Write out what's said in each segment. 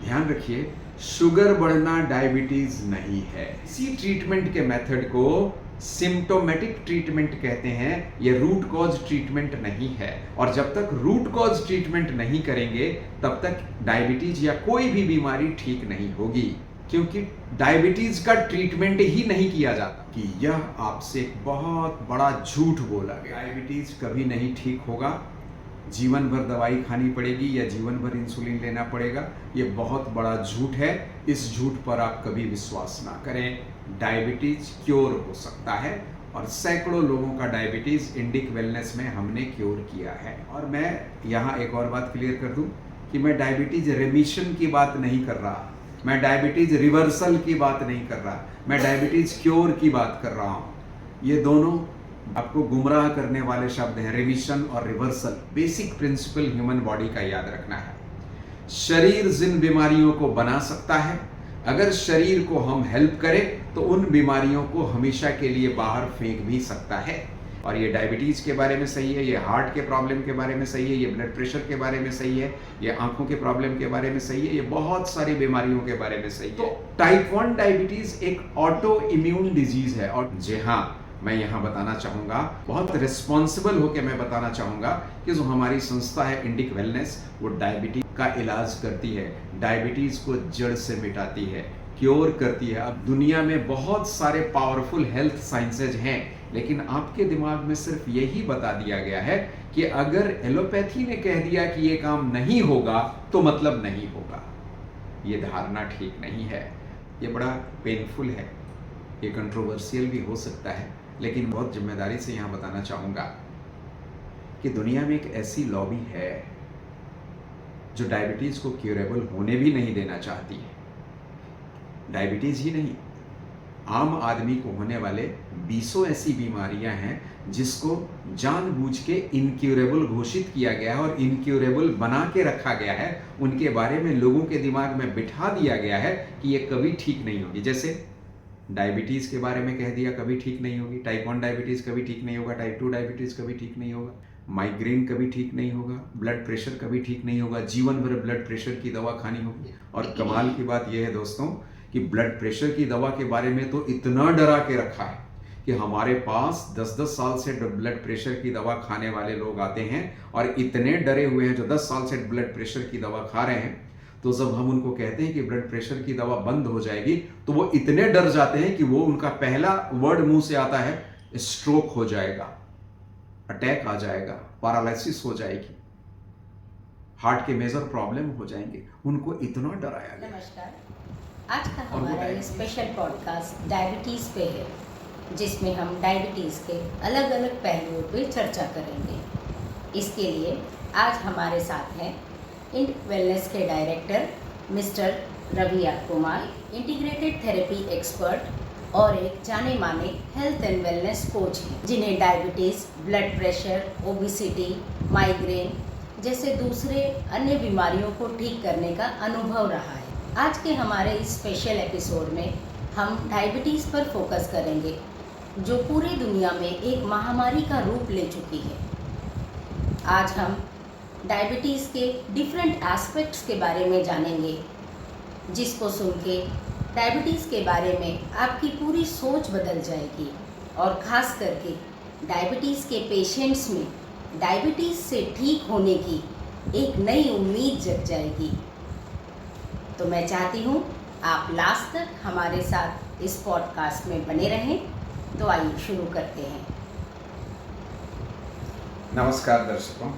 ध्यान रखिए, शुगर बढ़ना डायबिटीज नहीं है। इसी ट्रीटमेंट के मेथड को सिम्टोमेटिक ट्रीटमेंट कहते हैं। ये रूट कॉज ट्रीटमेंट नहीं है, और जब तक रूट कॉज ट्रीटमेंट नहीं करेंगे तब तक डायबिटीज या कोई भी बीमारी ठीक नहीं होगी, क्योंकि डायबिटीज का ट्रीटमेंट ही नहीं किया जाता। कि यह आपसे एक बहुत बड़ा झूठ बोला गया, डायबिटीज कभी नहीं ठीक होगा, जीवन भर दवाई खानी पड़ेगी या जीवन भर इंसुलिन लेना पड़ेगा, ये बहुत बड़ा झूठ है। इस झूठ पर आप कभी विश्वास ना करें। डायबिटीज क्योर हो सकता है, और सैकड़ों लोगों का डायबिटीज इंडिक वेलनेस में हमने क्योर किया है। और मैं यहाँ एक और बात क्लियर कर दूं कि मैं डायबिटीज रेमिशन की बात नहीं कर रहा, मैं डायबिटीज रिवर्सल की बात नहीं कर रहा, मैं डायबिटीज क्योर की बात कर रहा हूँ। ये दोनों आपको गुमराह करने वाले शब्द हैं, रिमिशन और reversal. Basic principle human body का याद रखना है। शरीर जिन बीमारियों को बना सकता है, अगर शरीर को हम हेल्प करें तो उन बीमारियों को हमेशा के लिए बाहर फेंक भी सकता है। और ये डायबिटीज के बारे में सही है, ये हार्ट के प्रॉब्लम के बारे में सही है, ये ब्लड प्रेशर के बारे में सही है, ये आंखों के प्रॉब्लम के बारे में सही है, ये बहुत सारी बीमारियों के बारे में सही है। तो टाइप 1 डायबिटीज एक ऑटो इम्यून डिजीज है। और जी हाँ, मैं यहाँ बताना चाहूँगा, बहुत रिस्पॉन्सिबल होकर मैं बताना चाहूँगा कि जो हमारी संस्था है इंडिक वेलनेस, वो डायबिटीज का इलाज करती है, डायबिटीज को जड़ से मिटाती है, क्योर करती है। अब दुनिया में बहुत सारे पावरफुल हेल्थ साइंसेज हैं, लेकिन आपके दिमाग में सिर्फ यही बता दिया गया है कि अगर एलोपैथी ने कह दिया कि ये काम नहीं होगा तो मतलब नहीं होगा। ये धारणा ठीक नहीं है, ये बड़ा पेनफुल है, ये कंट्रोवर्शियल भी हो सकता है, लेकिन बहुत जिम्मेदारी से यहाँ बताना चाहूँगा कि दुनिया में एक ऐसी लॉबी है जो डायबिटीज़ को क्यूरेबल होने भी नहीं देना चाहती है। डायबिटीज़ ही नहीं, आम आदमी को होने वाले 20 ऐसी बीमारियां हैं जिसको जानबूझ के इनक्यूरेबल घोषित किया गया है और इनक्यूरेबल बना के रखा गया है। उनके बारे में लोगों के दिमाग में बिठा दिया गया है कि ये कभी ठीक नहीं होगी। जैसे डायबिटीज़ के बारे में कह दिया कभी ठीक नहीं होगी, टाइप 1 डायबिटीज़ कभी ठीक नहीं होगा, टाइप 2 डायबिटीज़ कभी ठीक नहीं होगा, माइग्रेन कभी ठीक नहीं होगा, ब्लड प्रेशर कभी ठीक नहीं होगा, जीवन भर ब्लड प्रेशर की दवा खानी होगी। और कमाल की बात यह है दोस्तों कि ब्लड प्रेशर की दवा के बारे में तो इतना डरा के रखा है कि हमारे पास 10-10 साल से ब्लड प्रेशर की दवा खाने वाले लोग आते हैं और इतने डरे हुए हैं जो 10 साल से ब्लड प्रेशर की दवा खा रहे हैं। तो जब हम उनको कहते हैं कि ब्लड प्रेशर की दवा बंद हो जाएगी तो वो इतने डर जाते हैं कि वो उनका पहला वर्ड मुंह से आता है, स्ट्रोक हो जाएगा, अटैक आ जाएगा, पैरालिसिस हो जाएगी, हार्ट के मेजर प्रॉब्लम हो जाएंगे। उनको इतना डराया गया। नमस्कार, आज का हमारा ये स्पेशल पॉडकास्ट डायबिटीज़ पे है, जिसमें हम डायबिटीज़ के अलग अलग पहलुओं पे चर्चा करेंगे। इसके लिए आज हमारे साथ हैं इंडिक वेलनेस के director mister Ravi Kumar, integrated therapy expert और एक जाने माने हेल्थ एंड वेलनेस कोच हैं, जिन्हें diabetes, blood pressure, obesity, migraine जैसे दूसरे अन्य बीमारियों को ठीक करने का अनुभव रहा है। आज के हमारे इस स्पेशल एपिसोड में हम डायबिटीज़ पर फोकस करेंगे, जो पूरी दुनिया में एक महामारी का रूप ले चुकी है। आज हम डायबिटीज़ के डिफरेंट एस्पेक्ट्स के बारे में जानेंगे, जिसको सुन के डायबिटीज़ के बारे में आपकी पूरी सोच बदल जाएगी और ख़ास करके डायबिटीज़ के पेशेंट्स में डायबिटीज़ से ठीक होने की एक नई उम्मीद जग जाएगी। तो मैं चाहती हूँ आप लास्ट तक हमारे साथ इस पॉडकास्ट में बने रहें। तो आइए शुरू करते हैं। नमस्कार दर्शकों।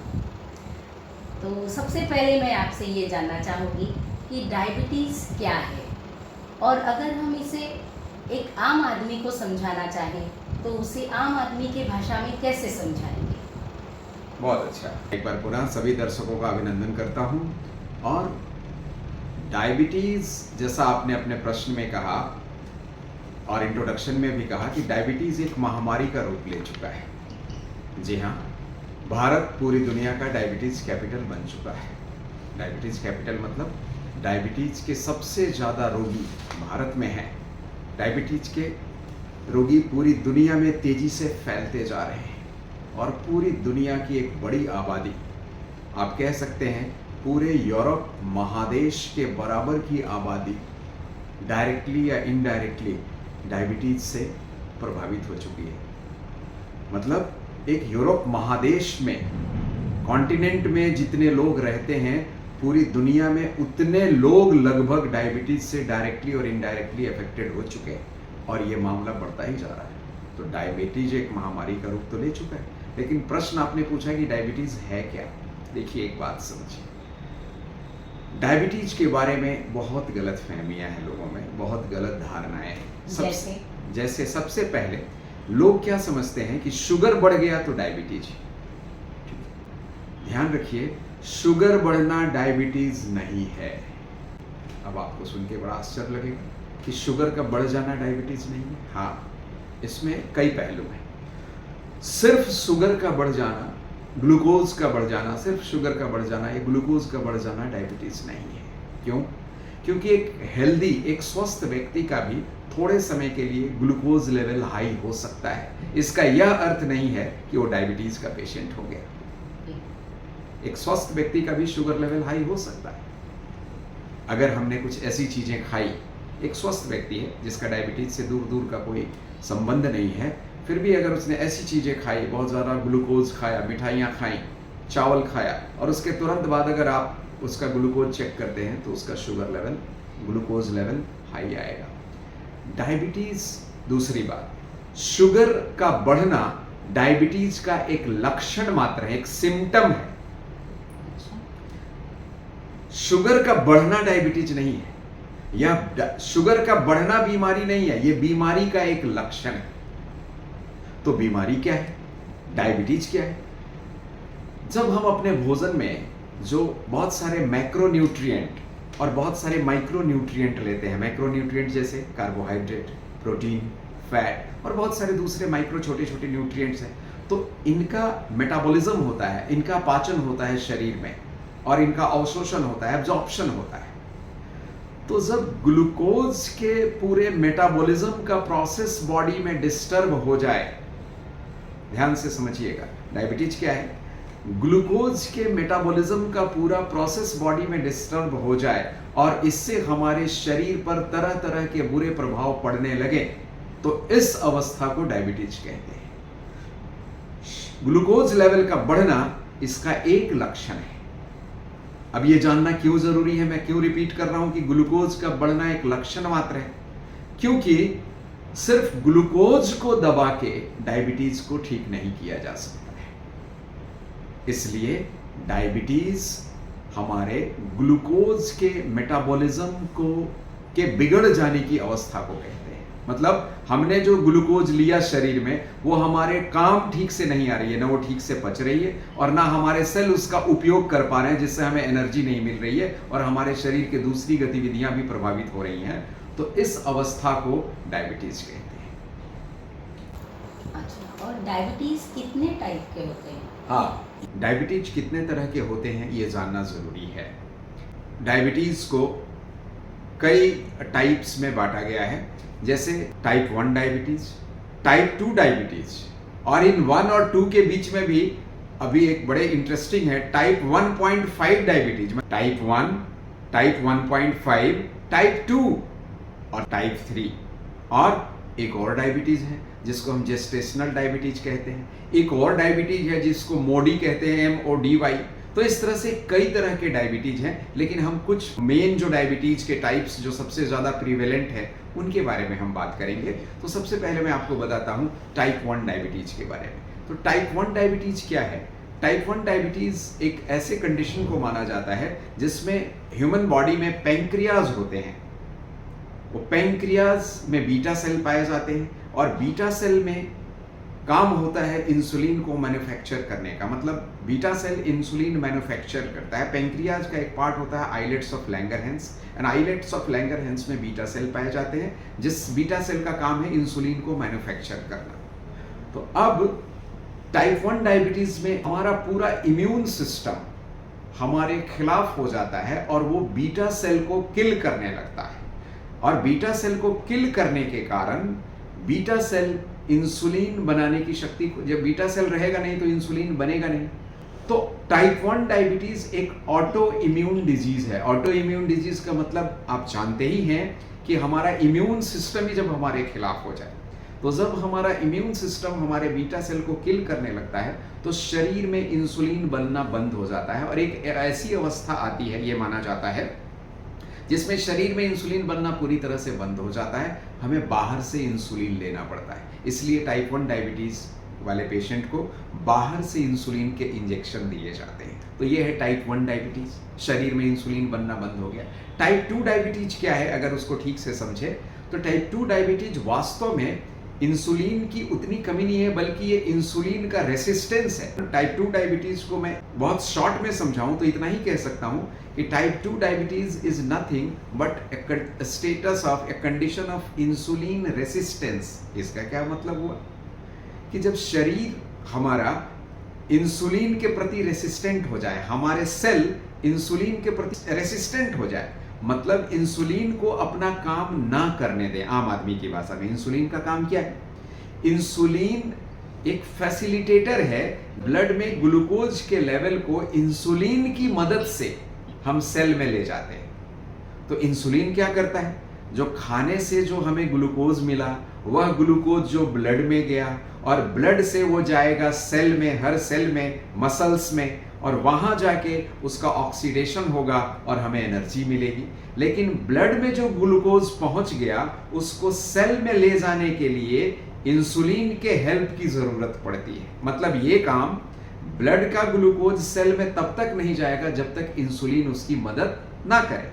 तो सबसे पहले मैं आपसे ये जानना चाहूँगी कि डायबिटीज़ क्या है, और अगर हम इसे एक आम आदमी को समझाना चाहें तो उसे आम आदमी के भाषा में कैसे समझाएंगे? बहुत अच्छा, एक बार पुनः सभी दर्शकों का अभिनंदन करता हूँ। और डायबिटीज़, जैसा आपने अपने प्रश्न में कहा और इंट्रोडक्शन में भी कहा कि डायबिटीज़ एक महामारी का रूप ले चुका है। जी हाँ, भारत पूरी दुनिया का डायबिटीज़ कैपिटल बन चुका है। डायबिटीज़ कैपिटल मतलब डायबिटीज़ के सबसे ज़्यादा रोगी भारत में हैं। डायबिटीज़ के रोगी पूरी दुनिया में तेज़ी से फैलते जा रहे हैं और पूरी दुनिया की एक बड़ी आबादी, आप कह सकते हैं पूरे यूरोप महादेश के बराबर की आबादी डायरेक्टली या इनडायरेक्टली डायबिटीज से प्रभावित हो चुकी है। मतलब एक यूरोप महादेश में, कॉन्टिनेंट में जितने लोग रहते हैं, पूरी दुनिया में उतने लोग लगभग डायबिटीज से डायरेक्टली और इनडायरेक्टली अफेक्टेड हो चुके हैं, और ये मामला बढ़ता ही जा रहा है। तो डायबिटीज एक महामारी का रूप तो ले चुका है, लेकिन प्रश्न आपने पूछा कि डायबिटीज है क्या। देखिए, एक बात समझिए, डायबिटीज के बारे में बहुत गलत फहमियां हैं लोगों में, बहुत गलत धारणाएं हैं। जैसे सबसे पहले लोग क्या समझते हैं कि शुगर बढ़ गया तो डायबिटीज। ध्यान रखिए, शुगर बढ़ना डायबिटीज नहीं है। अब आपको सुन के बड़ा आश्चर्य लगेगा कि शुगर का बढ़ जाना डायबिटीज नहीं है। हाँ, इसमें कई पहलू हैं। सिर्फ शुगर का बढ़ जाना, ग्लूकोज का बढ़ जाना, सिर्फ शुगर का बढ़ जाना या ग्लूकोज का बढ़ जाना डायबिटीज नहीं है। क्यों? क्योंकि एक हेल्दी, एक स्वस्थ व्यक्ति का भी थोड़े समय के लिए ग्लूकोज लेवल हाई हो सकता है। इसका यह अर्थ नहीं है कि वो डायबिटीज का पेशेंट हो गया। एक स्वस्थ व्यक्ति का भी शुगर लेवल हाई हो सकता है अगर हमने कुछ ऐसी चीजें खाई। एक स्वस्थ व्यक्ति है जिसका डायबिटीज से दूर दूर का कोई संबंध नहीं है, फिर भी अगर उसने ऐसी चीजें खाई, बहुत ज़्यादा ग्लूकोज खाया, मिठाइयाँ खाई, चावल खाया, और उसके तुरंत बाद अगर आप उसका ग्लूकोज चेक करते हैं तो उसका sugar level, glucose level high आएगा। डायबिटीज, दूसरी बात, शुगर का बढ़ना डायबिटीज का एक लक्षण मात्र है, एक सिम्टम है। शुगर का बढ़ना डायबिटीज नहीं है, या शुगर का बढ़ना बीमारी नहीं है, यह बीमारी का एक लक्षण है। तो बीमारी क्या है, डायबिटीज क्या है? जब हम अपने भोजन में जो बहुत सारे मैक्रोन्यूट्रिएंट और बहुत सारे माइक्रोन्यूट्रिएंट लेते हैं, मैक्रोन्यूट्रिएंट जैसे कार्बोहाइड्रेट, प्रोटीन, फैट और बहुत सारे दूसरे माइक्रो छोटे छोटे न्यूट्रिएंट्स हैं, तो इनका मेटाबॉलिज्म होता है, इनका पाचन होता है शरीर में, और इनका अवशोषण होता है, एब्जॉर्प्शन होता है। तो जब ग्लूकोज के पूरे मेटाबॉलिज्म का प्रोसेस बॉडी में डिस्टर्ब हो जाए, ध्यान से समझिएगा, डायबिटीज क्या है? ग्लूकोज के मेटाबॉलिज्म का पूरा प्रोसेस बॉडी में डिस्टर्ब हो जाए और इससे हमारे शरीर पर तरह तरह के बुरे प्रभाव पड़ने लगे, तो इस अवस्था को डायबिटीज कहते हैं। ग्लूकोज लेवल का बढ़ना इसका एक लक्षण है। अब ये जानना क्यों जरूरी है, मैं क्यों रिपीट कर रहा हूं कि ग्लूकोज का बढ़ना एक लक्षण मात्र है? क्योंकि सिर्फ ग्लूकोज को दबा के डायबिटीज को ठीक नहीं किया जा सकता है। इसलिए डायबिटीज हमारे ग्लूकोज के मेटाबॉलिज्म के बिगड़ जाने की अवस्था को कहते हैं। मतलब हमने जो ग्लूकोज लिया शरीर में, वो हमारे काम ठीक से नहीं आ रही है, ना वो ठीक से पच रही है और ना हमारे सेल उसका उपयोग कर पा रहे हैं, जिससे हमें एनर्जी नहीं मिल रही है और हमारे शरीर के दूसरी गतिविधियां भी प्रभावित हो रही हैं। तो इस अवस्था को डायबिटीज कहते हैं। अच्छा, और डायबिटीज कितने टाइप के होते हैं? हाँ, डायबिटीज कितने तरह के होते हैं ये जानना जरूरी है। डायबिटीज को कई टाइप्स में बांटा गया है, जैसे टाइप 1 डायबिटीज, टाइप 2 डायबिटीज, और इन 1 और 2 के बीच में भी अभी एक बड़े इंटरेस्टिंग है type 1.5 diabetes. Type 1, type 1.5, type 2 और टाइप 3, और एक और डायबिटीज है जिसको हम जेस्टेशनल डायबिटीज कहते हैं। एक और डायबिटीज है जिसको मोडी कहते हैं, MODY। तो इस तरह से कई तरह के डायबिटीज हैं, लेकिन हम कुछ मेन जो डायबिटीज के टाइप्स जो सबसे ज़्यादा प्रीवेलेंट है उनके बारे में हम बात करेंगे। तो सबसे पहले मैं आपको बताता हूँ टाइप 1 डायबिटीज के बारे में। तो टाइप 1 डायबिटीज क्या है? टाइप 1 डायबिटीज एक ऐसे कंडीशन को माना जाता है जिसमें ह्यूमन बॉडी में पैंक्रियाज होते हैं। वो पैंक्रियाज में बीटा सेल पाए जाते हैं और बीटा सेल में काम होता है इंसुलिन को मैन्युफैक्चर करने का। मतलब बीटा सेल इंसुलिन मैन्युफैक्चर करता है। पैंक्रियाज का एक पार्ट होता है islets of Langerhans, and islets of Langerhans में बीटा सेल पाए जाते हैं, जिस बीटा सेल का काम है इंसुलिन को मैन्युफैक्चर करना। तो अब टाइप 1 डायबिटीज में हमारा पूरा इम्यून सिस्टम हमारे खिलाफ हो जाता है और वो बीटा सेल को किल करने लगता है, और बीटा सेल को किल करने के कारण बीटा सेल इंसुलिन बनाने की शक्ति को, जब बीटा सेल रहेगा नहीं तो इंसुलिन बनेगा नहीं, तो टाइप 1 डायबिटीज एक ऑटो इम्यून डिजीज है। ऑटो इम्यून डिजीज का मतलब आप जानते ही हैं कि हमारा इम्यून सिस्टम ही जब हमारे खिलाफ हो जाए, तो जब हमारा इम्यून सिस्टम हमारे बीटा सेल को किल करने लगता है तो शरीर में इंसुलिन बनना बंद हो जाता है और एक ऐसी अवस्था आती है, ये माना जाता है, जिसमें शरीर में इंसुलिन बनना पूरी तरह से बंद हो जाता है। हमें बाहर से इंसुलिन लेना पड़ता है। इसलिए टाइप 1 डायबिटीज वाले पेशेंट को बाहर से इंसुलिन के इंजेक्शन दिए जाते हैं। तो ये है टाइप 1 डायबिटीज, शरीर में इंसुलिन बनना बंद हो गया। टाइप 2 डायबिटीज क्या है, अगर उसको ठीक से समझे तो टाइप 2 डायबिटीज वास्तव में इंसुलिन की उतनी कमी नहीं है, बल्कि ये इंसुलिन का रेसिस्टेंस है। टाइप 2 डायबिटीज को मैं बहुत शॉर्ट में समझाऊं तो इतना ही कह सकता हूं कि type 2 diabetes is nothing but A status of a condition of insulin resistance. इसका क्या मतलब हुआ कि जब शरीर हमारा इंसुलिन के प्रति रेसिस्टेंट हो जाए, हमारे सेल इंसुलिन के प्रति रेसिस्टेंट हो जाए, मतलब इंसुलिन को अपना काम ना करने दें। आम आदमी की भाषा में इंसुलिन का काम क्या है? इंसुलिन एक फैसिलिटेटर है। ब्लड में ग्लूकोज के लेवल को इंसुलिन की मदद से हम सेल में ले जाते हैं। तो इंसुलिन क्या करता है? जो खाने से जो हमें ग्लूकोज मिला, वह ग्लूकोज जो ब्लड में गया और ब्लड से वो जाएगा सेल में, हर सेल में, मसल्स में, और वहां जाके उसका ऑक्सीडेशन होगा और हमें एनर्जी मिलेगी। लेकिन ब्लड में जो ग्लूकोज पहुंच गया उसको सेल में ले जाने के लिए इंसुलिन के हेल्प की जरूरत पड़ती है। मतलब ये काम ब्लड का ग्लूकोज सेल में तब तक नहीं जाएगा जब तक इंसुलिन उसकी मदद ना करे।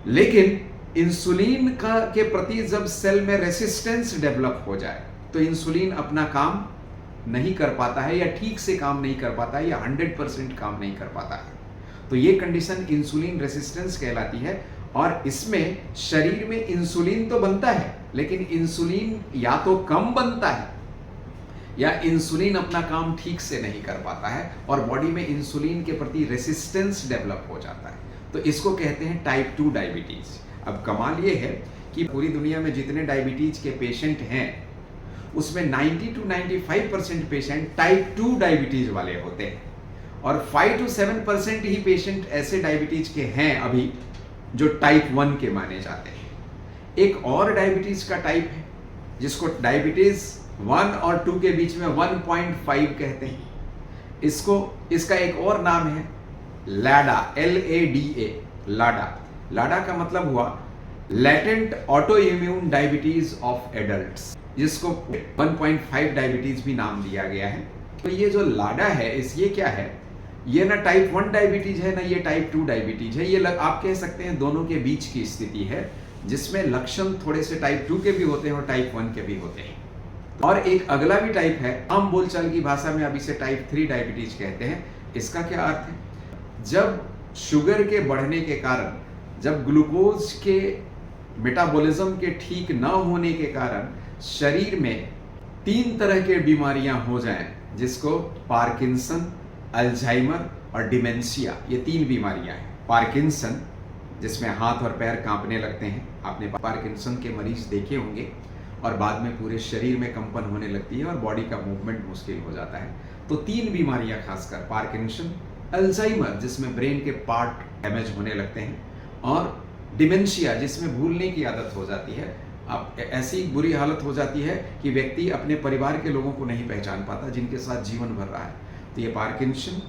लेकिन इंसुलिन का के प्रति जब सेल में रेसिस्टेंस डेवलप हो जाए तो इंसुलिन अपना काम नहीं कर पाता है, या ठीक से काम नहीं कर पाता है, या 100% काम नहीं कर पाता है। तो ये कंडीशन इंसुलिन रेसिस्टेंस कहलाती है। और इसमें शरीर में इंसुलिन तो बनता है, लेकिन इंसुलिन या तो कम बनता है या इंसुलिन अपना काम ठीक से नहीं कर पाता है और बॉडी में इंसुलिन के प्रति रेसिस्टेंस डेवलप हो जाता है। तो इसको कहते हैं टाइप 2 डायबिटीज। अब कमाल ये है कि पूरी दुनिया में जितने डायबिटीज के पेशेंट हैं उसमें 90 to 95% पेशेंट टाइप 2 डायबिटीज वाले होते हैं और 5 to 7% ही पेशेंट ऐसे डायबिटीज के हैं अभी जो टाइप 1 के माने जाते हैं। एक और डायबिटीज का टाइप है जिसको डायबिटीज 1 और 2 के बीच में 1.5 कहते हैं। इसका एक और नाम है लाडा, LADA, लाडा। लाडा का मतलब हुआ latent auto immune diabetes of adults, जिसको 1.5 डायबिटीज भी नाम दिया गया है। तो ये जो लाडा है ये क्या है? ये ना टाइप 1 डायबिटीज है ना ये टाइप 2 डायबिटीज है। ये आप कह सकते हैं दोनों के बीच की स्थिति है, जिसमें लक्षण थोड़े से टाइप 2 के भी होते हैं और टाइप 1 के भी होते हैं। और एक अगला भी टाइप है, आम बोलचाल की भाषा में अब इसे टाइप 3 डायबिटीज कहते हैं। इसका क्या अर्थ है? जब शुगर के बढ़ने के कारण, जब ग्लूकोज के मेटाबॉलिज्म के ठीक न होने के कारण शरीर में 3 तरह के बीमारियां हो जाएं, जिसको पार्किंसन, अल्जाइमर और डिमेंशिया, ये 3 बीमारियां हैं। पार्किंसन, जिसमें हाथ और पैर कांपने लगते हैं, आपने पार्किंसन के मरीज देखे होंगे, और बाद में पूरे शरीर में कंपन होने लगती है और बॉडी का मूवमेंट मुश्किल हो जाता है। तो 3 बीमारियां खासकर, पार्किंसन, अल्जाइमर जिसमें ब्रेन के पार्ट डैमेज होने लगते हैं, और डिमेंशिया जिसमें भूलने की आदत हो जाती है। अब ऐसी बुरी हालत हो जाती है कि व्यक्ति अपने परिवार के लोगों को नहीं पहचान पाता जिनके साथ जीवन भर रहा है। तो ये पार्किंसन,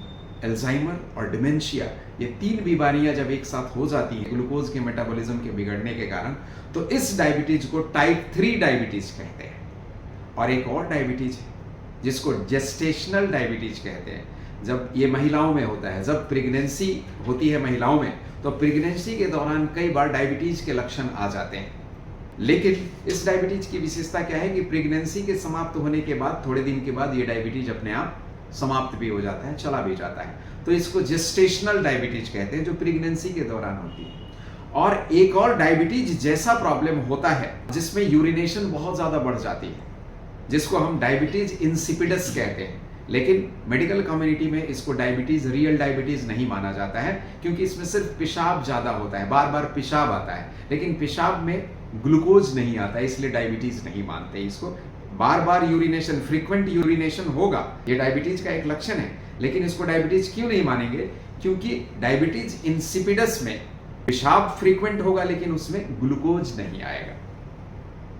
अल्जाइमर और डिमेंशिया, ये 3 बीमारियां जब एक साथ हो जाती हैं ग्लूकोज के मेटाबॉलिज्म के बिगड़ने के कारण, तो इस डायबिटीज को टाइप 3 डायबिटीज कहते हैं। और एक और डायबिटीज है जिसको जेस्टेशनल डायबिटीज कहते हैं। जब ये महिलाओं में होता है, जब प्रेगनेंसी होती है महिलाओं में, तो प्रेगनेंसी के दौरान कई बार डायबिटीज के लक्षण आ जाते हैं। लेकिन इस डायबिटीज की विशेषता क्या है कि प्रेगनेंसी के समाप्त होने के बाद थोड़े दिन के बाद ये डायबिटीज अपने आप समाप्त भी हो जाता है, चला भी जाता है। तो इसको जेस्टेशनल डायबिटीज कहते हैं, जो प्रेगनेंसी के दौरान होती है। और एक और डायबिटीज जैसा प्रॉब्लम होता है जिसमें यूरिनेशन बहुत ज्यादा बढ़ जाती है, जिसको हम डायबिटीज इंसिपिडस कहते हैं। लेकिन मेडिकल कम्युनिटी में इसको डायबिटीज, रियल डायबिटीज नहीं माना जाता है, क्योंकि इसमें सिर्फ पेशाब ज्यादा होता है, बार बार पेशाब आता है, लेकिन पेशाब में ग्लूकोज नहीं आता, इसलिए डायबिटीज नहीं मानते इसको। बार बार यूरिनेशन, फ्रीक्वेंट यूरिनेशन होगा, ये डायबिटीज का एक लक्षण है। लेकिन इसको डायबिटीज क्यों नहीं मानेंगे? क्योंकि डायबिटीज इंसिपिडस में पेशाब फ्रीक्वेंट होगा लेकिन उसमें ग्लूकोज नहीं आएगा।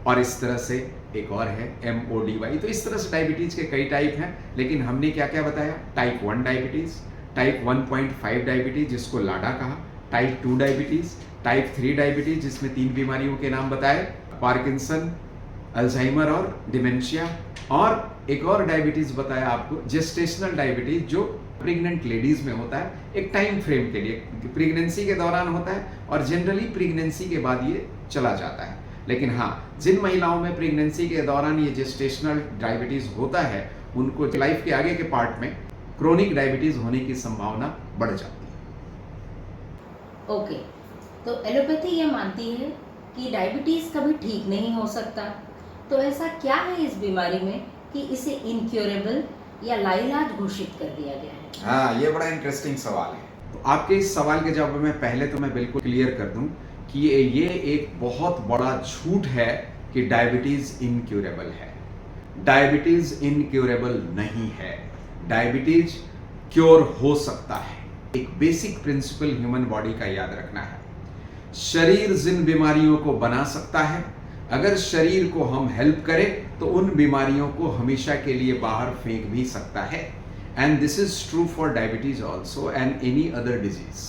और इस तरह से एक और है MODY। तो इस तरह से डायबिटीज के कई टाइप हैं, लेकिन हमने क्या क्या बताया? टाइप 1 डायबिटीज, टाइप 1.5 डायबिटीज जिसको लाडा कहा, टाइप 2 डायबिटीज, टाइप 3 डायबिटीज जिसमें 3 बीमारियों के नाम बताए, पार्किंसन, अल्जाइमर और डिमेंशिया। और एक और डायबिटीज बताया आपको जेस्टेशनल डायबिटीज, जो प्रेग्नेंट लेडीज में होता है एक टाइम फ्रेम के लिए, प्रेगनेंसी के दौरान होता है और जनरली प्रेगनेंसी के बाद ये चला जाता है। लेकिन हाँ, जिन महिलाओं में प्रेगनेंसी के दौरान ये जेस्टेशनल डायबिटीज होता है उनको लाइफ के आगे के पार्ट में क्रोनिक डायबिटीज होने की संभावना बढ़ जाती है। ओके, तो एलोपैथी ये मानती है कि डायबिटीज कभी ठीक नहीं हो सकता, तो ऐसा क्या है इस बीमारी में कि इसे इनक्योरेबल या लाइलाज घोषित कर दिया गया है? हाँ, ये बड़ा इंटरेस्टिंग सवाल है। तो आपके इस सवाल के जवाब में पहले तो मैं बिल्कुल क्लियर कर दूं कि ये एक बहुत बड़ा झूठ है कि डायबिटीज इनक्यूरेबल है। डायबिटीज इनक्यूरेबल नहीं है, डायबिटीज क्योर हो सकता है। एक बेसिक प्रिंसिपल ह्यूमन बॉडी का याद रखना है, शरीर जिन बीमारियों को बना सकता है, अगर शरीर को हम हेल्प करें तो उन बीमारियों को हमेशा के लिए बाहर फेंक भी सकता है। And this is true for diabetes also and any other disease.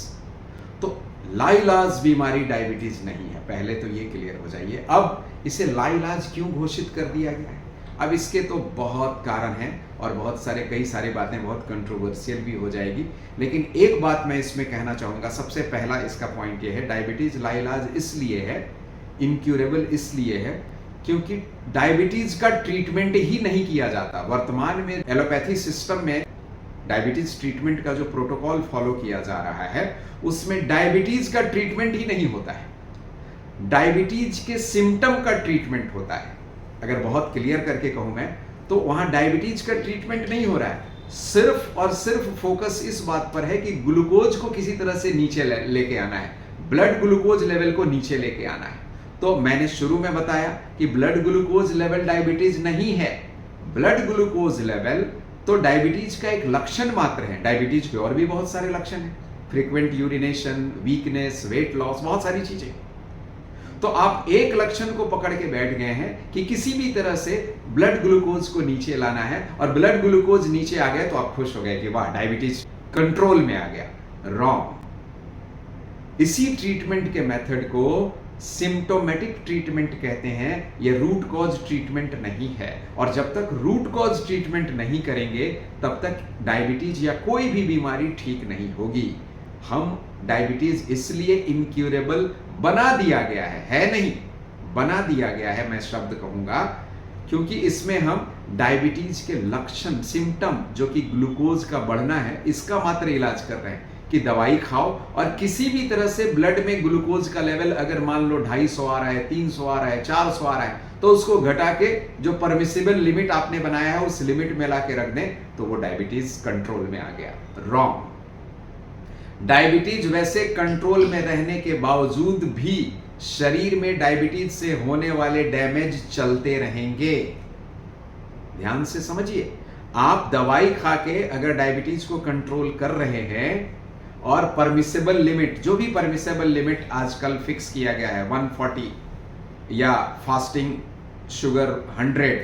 तो लाइलाज बीमारी डायबिटीज नहीं है, पहले तो ये क्लियर हो जाइए। अब इसे लाइलाज क्यों घोषित कर दिया गया है? अब इसके तो बहुत कारण हैं और बहुत सारे कई सारी बातें बहुत कंट्रोवर्शियल भी हो जाएगी, लेकिन एक बात मैं इसमें कहना चाहूँगा। सबसे पहला इसका पॉइंट ये है, डायबिटीज लाइलाज इसलिए है, इनक्यूरेबल इसलिए है क्योंकि डायबिटीज का ट्रीटमेंट ही नहीं किया जाता। वर्तमान में एलोपैथी सिस्टम में डायबिटीज ट्रीटमेंट का जो प्रोटोकॉल फॉलो किया जा रहा है उसमें डायबिटीज का ट्रीटमेंट ही नहीं होता है, डायबिटीज के सिम्टम का ट्रीटमेंट होता है। अगर बहुत क्लियर करके कहूं मैं तो वहां डायबिटीज का ट्रीटमेंट नहीं हो रहा है, सिर्फ और सिर्फ फोकस इस बात पर है कि ग्लूकोज को किसी तरह से नीचे लेके आना है, ब्लड ग्लूकोज लेवल को नीचे लेके आना है। तो मैंने शुरू में बताया कि ब्लड ग्लूकोज लेवल डायबिटीज नहीं है, ब्लड ग्लूकोज लेवल तो डायबिटीज का एक लक्षण मात्र है। डायबिटीज के और भी बहुत सारे लक्षण हैं, frequent urination, weakness, weight loss, बहुत सारी चीजें। तो आप एक लक्षण को पकड़ के बैठ गए हैं कि किसी भी तरह से ब्लड ग्लूकोज को नीचे लाना है, और ब्लड ग्लूकोज नीचे आ गया तो आप खुश हो गए कि वाह डायबिटीज कंट्रोल में आ गया। रॉन्ग। इसी ट्रीटमेंट के मेथड को सिम्टोमेटिक ट्रीटमेंट कहते हैं, यह रूट कॉज ट्रीटमेंट नहीं है। और जब तक रूट कॉज ट्रीटमेंट नहीं करेंगे तब तक डायबिटीज या कोई भी बीमारी ठीक नहीं होगी। हम डायबिटीज इसलिए इनक्यूरेबल बना दिया गया है नहीं, बना दिया गया है मैं शब्द कहूंगा, क्योंकि इसमें हम डायबिटीज के लक्षण, सिम्टम जो कि ग्लूकोज का बढ़ना है, इसका मात्र इलाज कर रहे हैं कि दवाई खाओ और किसी भी तरह से ब्लड में ग्लूकोज का लेवल अगर मान लो 250 आ रहा है, 300 आ रहा है, 400 आ रहा है, तो उसको घटा के जो परमिसिबल लिमिट आपने बनाया है उस लिमिट में ला के रख दें तो वो डायबिटीज कंट्रोल में आ गया। रॉन्ग। डायबिटीज वैसे कंट्रोल में रहने के बावजूद भी शरीर में डायबिटीज से होने वाले डैमेज चलते रहेंगे। ध्यान से समझिए, आप दवाई खा के अगर डायबिटीज को कंट्रोल कर रहे हैं और परमिसेबल लिमिट, जो भी परमिसेबल लिमिट आजकल फिक्स किया गया है 140 या फास्टिंग शुगर 100,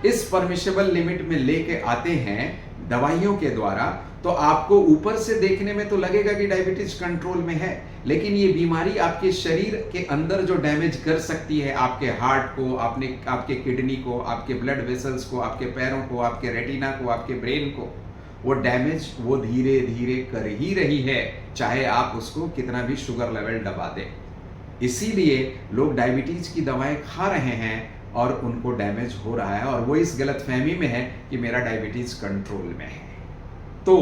इस परमिसेबल लिमिट में लेके आते हैं दवाइयों के द्वारा, तो आपको ऊपर से देखने में तो लगेगा कि डायबिटीज कंट्रोल में है, लेकिन ये बीमारी आपके शरीर के अंदर जो डैमेज कर सकती है, आपके हार्ट को, आपके किडनी को, आपके ब्लड वेसल्स को, आपके पैरों को, आपके रेटिना को, आपके ब्रेन को, वो डैमेज वो धीरे धीरे कर ही रही है, चाहे आप उसको कितना भी शुगर लेवल दबा दें। इसीलिए लोग डायबिटीज की दवाएं खा रहे हैं और उनको डैमेज हो रहा है, और वो इस गलतफहमी में है कि मेरा डायबिटीज कंट्रोल में है। तो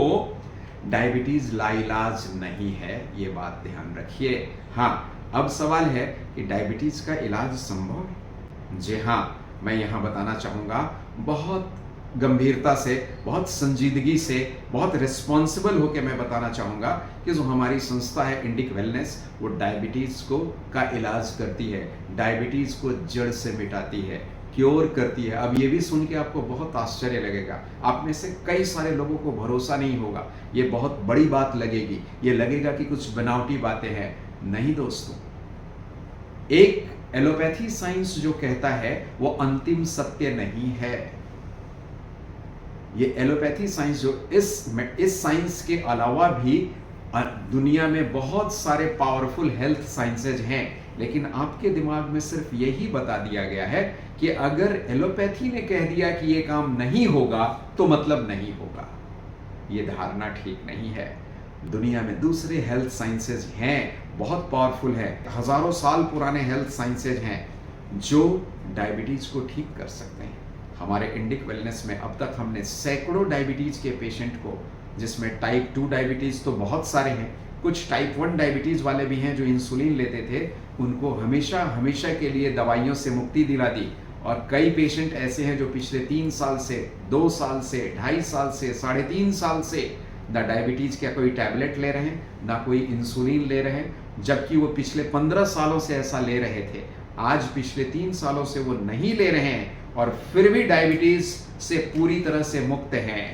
डायबिटीज लाइलाज नहीं है, ये बात ध्यान रखिए। हाँ, अब सवाल है कि डायबिटीज का इलाज संभव है? जी हाँ, मैं यहाँ बताना चाहूँगा बहुत गंभीरता से, बहुत संजीदगी से, बहुत रिस्पॉन्सिबल होकर मैं बताना चाहूँगा कि जो हमारी संस्था है इंडिक वेलनेस, वो डायबिटीज़ का इलाज करती है, डायबिटीज़ को जड़ से मिटाती है। क्योर करती है। अब ये भी सुन के आपको बहुत आश्चर्य लगेगा, आप में से कई सारे लोगों को भरोसा नहीं होगा, ये बहुत बड़ी बात लगेगी, ये लगेगा कि कुछ बनावटी बातें हैं। नहीं दोस्तों, एक एलोपैथी साइंस जो कहता है वो अंतिम सत्य नहीं है। ये एलोपैथी साइंस जो इस साइंस के अलावा भी दुनिया में बहुत सारे पावरफुल हेल्थ साइंसेज हैं, लेकिन आपके दिमाग में सिर्फ यही बता दिया गया है कि अगर एलोपैथी ने कह दिया कि ये काम नहीं होगा तो मतलब नहीं होगा। ये धारणा ठीक नहीं है। दुनिया में दूसरे हेल्थ साइंसेज हैं, बहुत पावरफुल है, हजारों साल पुराने हेल्थ साइंसेज हैं जो डायबिटीज को ठीक कर सकते हैं। हमारे इंडिक वेलनेस में अब तक हमने सैकड़ों डायबिटीज के पेशेंट को, जिसमें टाइप 2 डायबिटीज तो बहुत सारे हैं, कुछ टाइप 1 डायबिटीज वाले भी हैं जो इंसुलिन लेते थे, उनको हमेशा के लिए दवाइयों से मुक्ति दिला दी। और कई पेशेंट ऐसे हैं जो पिछले 3 साल से, 2 साल से, 2.5 साल से, 3.5 साल से ना डायबिटीज का कोई टैबलेट ले रहे हैं, ना कोई इंसुलिन ले रहे हैं, जबकि वो पिछले 15 सालों से ऐसा ले रहे थे। आज पिछले 3 सालों से वो नहीं ले रहे हैं और फिर भी डायबिटीज से पूरी तरह से मुक्त हैं।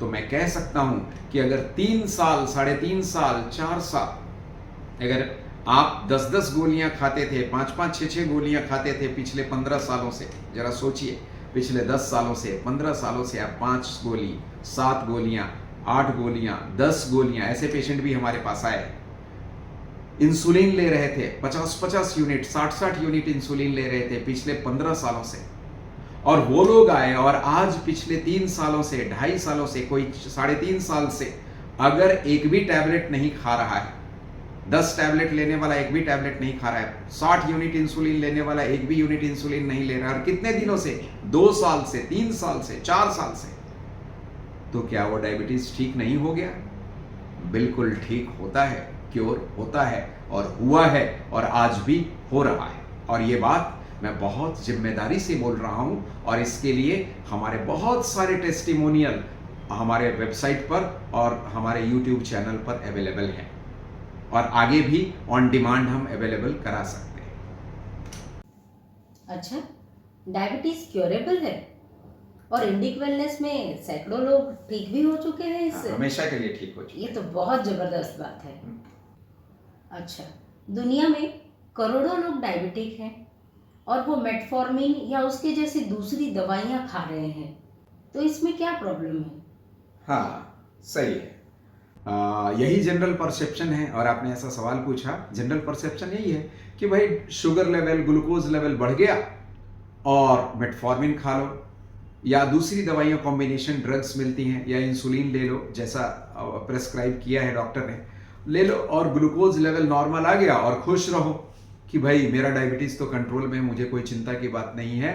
तो मैं कह सकता हूं कि अगर 3 साल, 3.5 साल, 4 साल अगर आप 10-10 गोलियां खाते थे, 5-5, 6-6 गोलियां खाते थे पिछले 15 सालों से, जरा सोचिए, पिछले 10 सालों से, 15 सालों से आप 5 गोली, 7 गोलियां, 8 गोलियां, 10 गोलियां, ऐसे पेशेंट भी हमारे पास आए। इंसुलिन ले रहे थे 50-50 यूनिट, 60-60 यूनिट इंसुलिन ले रहे थे पिछले 15 सालों से, और वो लोग आए और आज पिछले 3 सालों से, 2.5 सालों से, कोई 3.5 साल से अगर एक भी टैबलेट नहीं खा रहा है, 10 टैबलेट लेने वाला एक भी टैबलेट नहीं खा रहा है, 60 यूनिट इंसुलिन लेने वाला एक भी यूनिट इंसुलिन नहीं ले रहा है, और कितने दिनों से, 2 साल से, 3 साल से, 4 साल से, तो क्या वो डायबिटीज ठीक नहीं हो गया? बिल्कुल ठीक होता है, क्योर होता है और हुआ है और आज भी हो रहा है। और ये बात मैं बहुत जिम्मेदारी से बोल रहा हूं, और इसके लिए हमारे बहुत सारे टेस्टिमोनियल हमारे वेबसाइट पर और हमारे यूट्यूब चैनल पर अवेलेबल हैं, और आगे भी ऑन डिमांड हम अवेलेबल करा सकते हैं। अच्छा, डायबिटीज क्योरेबल है और इंडिक वेलनेस में सैकड़ों लोग ठीक भी हो चुके हैं इससे? हमेशा के लिए ठीक हो चुके हैं। ये तो बहुत जबरदस्त बात है। अच्छा, दुनिया में करोड़ों लोग डायबिटिक हैं और वो मेटफॉर्मिन या उसके जैसी दूसरी दवाइयाँ खा रहे हैं, तो इसमें क्या प्रॉब्लम है? हाँ, सही है। यही जनरल परसेप्शन है, और आपने ऐसा सवाल पूछा, जनरल परसेप्शन यही है कि भाई शुगर लेवल, ग्लूकोज लेवल बढ़ गया और मेटफॉर्मिन खा लो, या दूसरी दवाइयाँ कॉम्बिनेशन ड्रग्स मिलती हैं, या इंसुलिन ले लो जैसा प्रेस्क्राइब किया है डॉक्टर ने, ले लो और ग्लूकोज लेवल नॉर्मल आ गया और खुश रहो कि भाई मेरा डायबिटीज तो कंट्रोल में, मुझे कोई चिंता की बात नहीं है।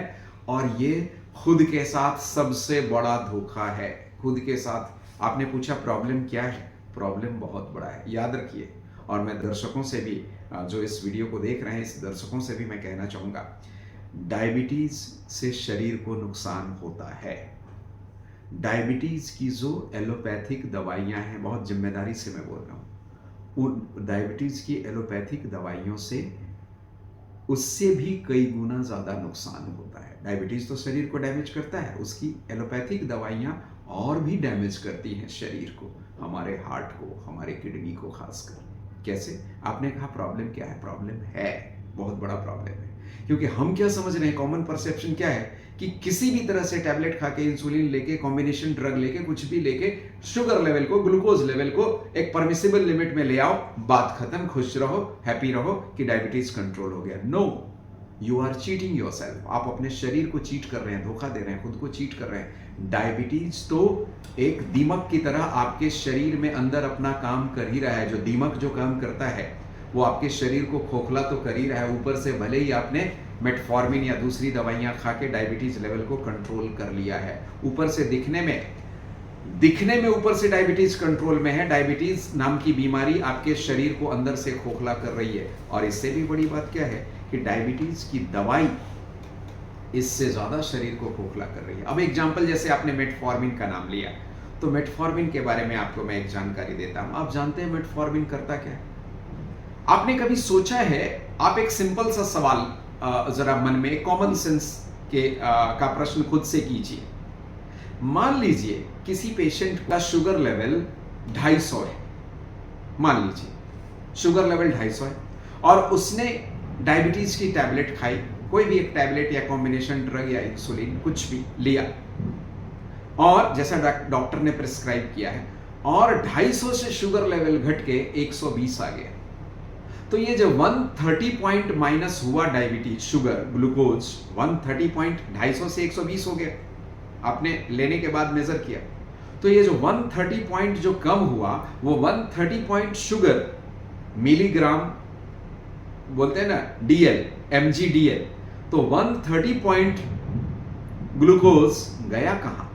और ये खुद के साथ सबसे बड़ा धोखा है। खुद के साथ आपने पूछा प्रॉब्लम क्या है? प्रॉब्लम बहुत बड़ा है, याद रखिए। और मैं दर्शकों से भी, जो इस वीडियो को देख रहे हैं, इस दर्शकों से भी मैं कहना चाहूँगा, डायबिटीज से शरीर को नुकसान होता है। डायबिटीज की जो एलोपैथिक दवाइयाँ हैं, बहुत जिम्मेदारी से मैं बोल रहा हूँ, उन डायबिटीज की एलोपैथिक दवाइयों से उससे भी कई गुना ज़्यादा नुकसान होता है। डायबिटीज तो शरीर को डैमेज करता है, उसकी एलोपैथिक दवाइयाँ और भी डैमेज करती हैं शरीर को, हमारे हार्ट को, हमारे किडनी को खासकर। कैसे? आपने कहा प्रॉब्लम क्या है? प्रॉब्लम है, बहुत बड़ा प्रॉब्लम है। क्योंकि हम क्या समझ रहे हैं, कॉमन परसेप्शन क्या है कि किसी भी तरह से टैबलेट खा के, इंसुलिन लेके, कॉम्बिनेशन ड्रग लेके, कुछ भी लेके शुगर लेवल को, ग्लूकोज लेवल को एक परमिसिबल लिमिट में ले आओ, बात खत्म, खुश रहो, हैप्पी रहो कि डायबिटीज कंट्रोल हो गया। No, you are cheating yourself. आप अपने शरीर को चीट कर रहे हैं, धोखा दे रहे हैं, खुद को चीट कर रहे हैं। डायबिटीज तो एक दीमक की तरह आपके शरीर में अंदर अपना काम कर ही रहा है। जो दीमक जो काम करता है वो आपके शरीर को खोखला तो कर ही रहा है, ऊपर से भले ही आपने मेटफॉर्मिन या दूसरी दवाइयां खा के डायबिटीज लेवल को कंट्रोल कर लिया है, ऊपर से दिखने में ऊपर से डायबिटीज कंट्रोल में है। डायबिटीज नाम की बीमारी आपके शरीर को अंदर से खोखला कर रही है। और इससे भी बड़ी बात क्या है कि डायबिटीज की दवाई इससे ज्यादा शरीर को खोखला कर रही है। अब एग्जाम्पल, जैसे आपने मेटफॉर्मिन का नाम लिया, तो मेटफॉर्मिन के बारे में आपको मैं एक जानकारी देता हूं। आप जानते हैं मेटफॉर्मिन करता क्या है? आपने कभी सोचा है? आप एक सिंपल सा सवाल जरा मन में, कॉमन सेंस का प्रश्न खुद से कीजिए। मान लीजिए किसी पेशेंट का शुगर लेवल 250 है, मान लीजिए शुगर लेवल 250 है और उसने डायबिटीज की टैबलेट खाई, कोई भी एक टैबलेट या कॉम्बिनेशन ड्रग या इंसुलिन कुछ भी लिया और जैसा डॉक्टर ने प्रिस्क्राइब किया है, और 250 से शुगर लेवल घट के 120 आ गया। तो ये जो 130 पॉइंट माइनस हुआ डायबिटीज शुगर ग्लूकोज 130 पॉइंट 250 से 120 हो गया, आपने लेने के बाद मेजर किया। तो ये जो 130 पॉइंट जो कम हुआ वो 130 पॉइंट शुगर मिलीग्राम बोलते हैं ना, डीएल mgdl, तो 130 पॉइंट ग्लूकोज गया कहां?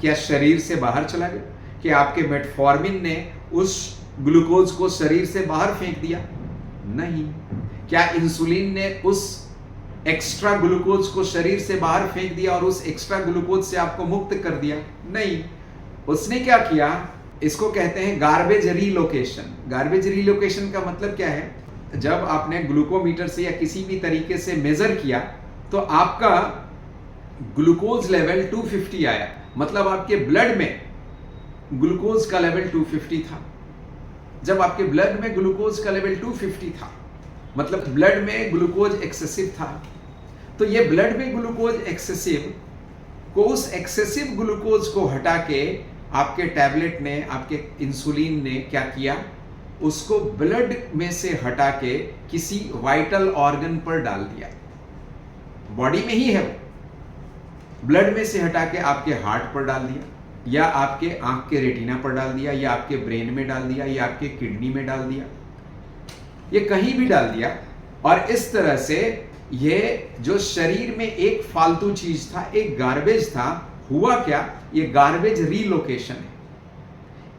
क्या शरीर से बाहर चला गया? क्या आपके मेटफॉर्मिन ने उस ग्लूकोज को शरीर से बाहर फेंक दिया? नहीं। क्या इंसुलिन ने उस एक्स्ट्रा ग्लूकोज को शरीर से बाहर फेंक दिया और उस एक्स्ट्रा ग्लूकोज से आपको मुक्त कर दिया? नहीं। उसने क्या किया? इसको कहते हैं गार्बेज रीलोकेशन। गार्बेज रीलोकेशन का मतलब क्या है? जब आपने ग्लूकोमीटर से या किसी भी तरीके से मेजर किया तो आपका ग्लूकोज लेवल 250 आया, मतलब आपके ब्लड में ग्लूकोज का लेवल 250 था। जब आपके ब्लड में ग्लूकोज का लेवल 250 था मतलब ब्लड में ग्लूकोज एक्सेसिव था। तो ये ब्लड में ग्लूकोज एक्सेसिव को, उस एक्सेसिव ग्लूकोज को हटा के आपके टैबलेट ने, आपके इंसुलिन ने क्या किया? उसको ब्लड में से हटा के किसी वाइटल ऑर्गन पर डाल दिया। बॉडी में ही है वो, ब्लड में से हटा के आपके हार्ट पर डाल दिया, या आपके आंख के रेटिना पर डाल दिया, या आपके ब्रेन में डाल दिया, या आपके किडनी में डाल दिया, ये कहीं भी डाल दिया। और इस तरह से ये जो शरीर में एक फालतू चीज था, एक गार्बेज था, हुआ क्या? ये गार्बेज रीलोकेशन है।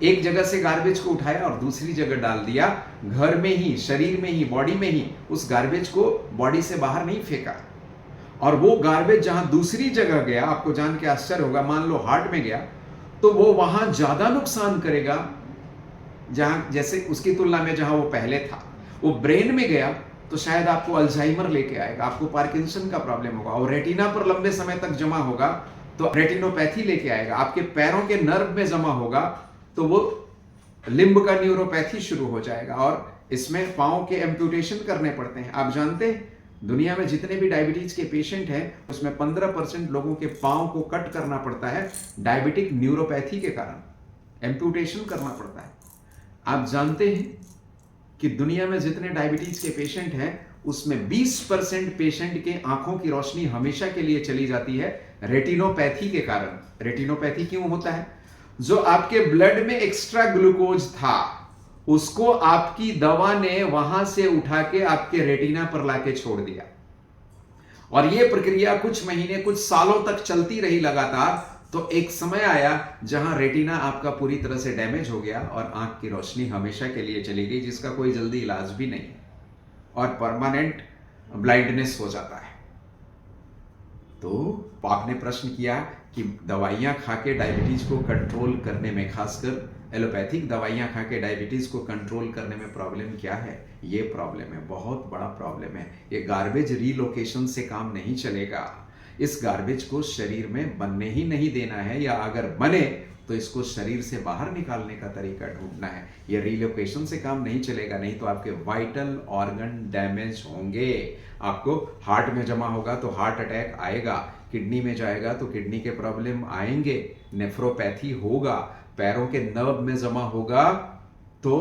एक जगह से गार्बेज को उठाया और दूसरी जगह डाल दिया, घर में ही, शरीर में ही, बॉडी में ही। उस गार्बेज को बॉडी से बाहर नहीं फेंका। और वो गार्बेज जहां दूसरी जगह गया, आपको जान के आश्चर्य होगा, मान लो हार्ट में गया तो वो वहां ज्यादा नुकसान करेगा जहां, जैसे उसकी तुलना में जहां वो पहले था। वो ब्रेन में गया तो शायद आपको अल्जाइमर लेके आएगा, आपको पार्किंसन का प्रॉब्लम होगा, और रेटिना पर लंबे समय तक जमा होगा तो रेटिनोपैथी लेके आएगा। आपके पैरों के नर्व में जमा होगा तो वो लिम्ब का न्यूरोपैथी शुरू हो जाएगा, और इसमें पांव के एम्पुटेशन करने पड़ते हैं। आप जानते हैं दुनिया में जितने भी डायबिटीज के पेशेंट हैं उसमें 15% लोगों के पांव को कट करना पड़ता है डायबिटिक न्यूरोपैथी के कारण, एम्पुटेशन करना पड़ता है। आप जानते हैं कि दुनिया में जितने डायबिटीज के पेशेंट हैं उसमें 20% पेशेंट के आंखों की रोशनी हमेशा के लिए चली जाती है रेटिनोपैथी के कारण। रेटिनोपैथी क्यों होता है? जो आपके ब्लड में एक्स्ट्रा ग्लूकोज था उसको आपकी दवा ने वहां से उठा के आपके रेटिना पर लाके छोड़ दिया, और यह प्रक्रिया कुछ महीने, कुछ सालों तक चलती रही लगातार। तो एक समय आया जहां रेटिना आपका पूरी तरह से डैमेज हो गया और आंख की रोशनी हमेशा के लिए चली गई, जिसका कोई जल्दी इलाज भी नहीं है, और परमानेंट ब्लाइंडनेस हो जाता है। तो आपने प्रश्न किया कि दवाइयां खा के डायबिटीज को कंट्रोल करने में, खासकर एलोपैथिक दवाइयां खा के डायबिटीज को कंट्रोल करने में प्रॉब्लम क्या है? ये प्रॉब्लम है, बहुत बड़ा प्रॉब्लम है। ये गार्बेज रीलोकेशन से काम नहीं चलेगा। इस गार्बेज को शरीर में बनने ही नहीं देना है, या अगर बने तो इसको शरीर से बाहर निकालने का तरीका ढूंढना है। ये रीलोकेशन से काम नहीं चलेगा, नहीं तो आपके वाइटल ऑर्गन डैमेज होंगे। आपको हार्ट में जमा होगा तो हार्ट अटैक आएगा, किडनी में जाएगा तो किडनी के प्रॉब्लम आएंगे, नेफ्रोपैथी होगा, पैरों के नर्व में जमा होगा तो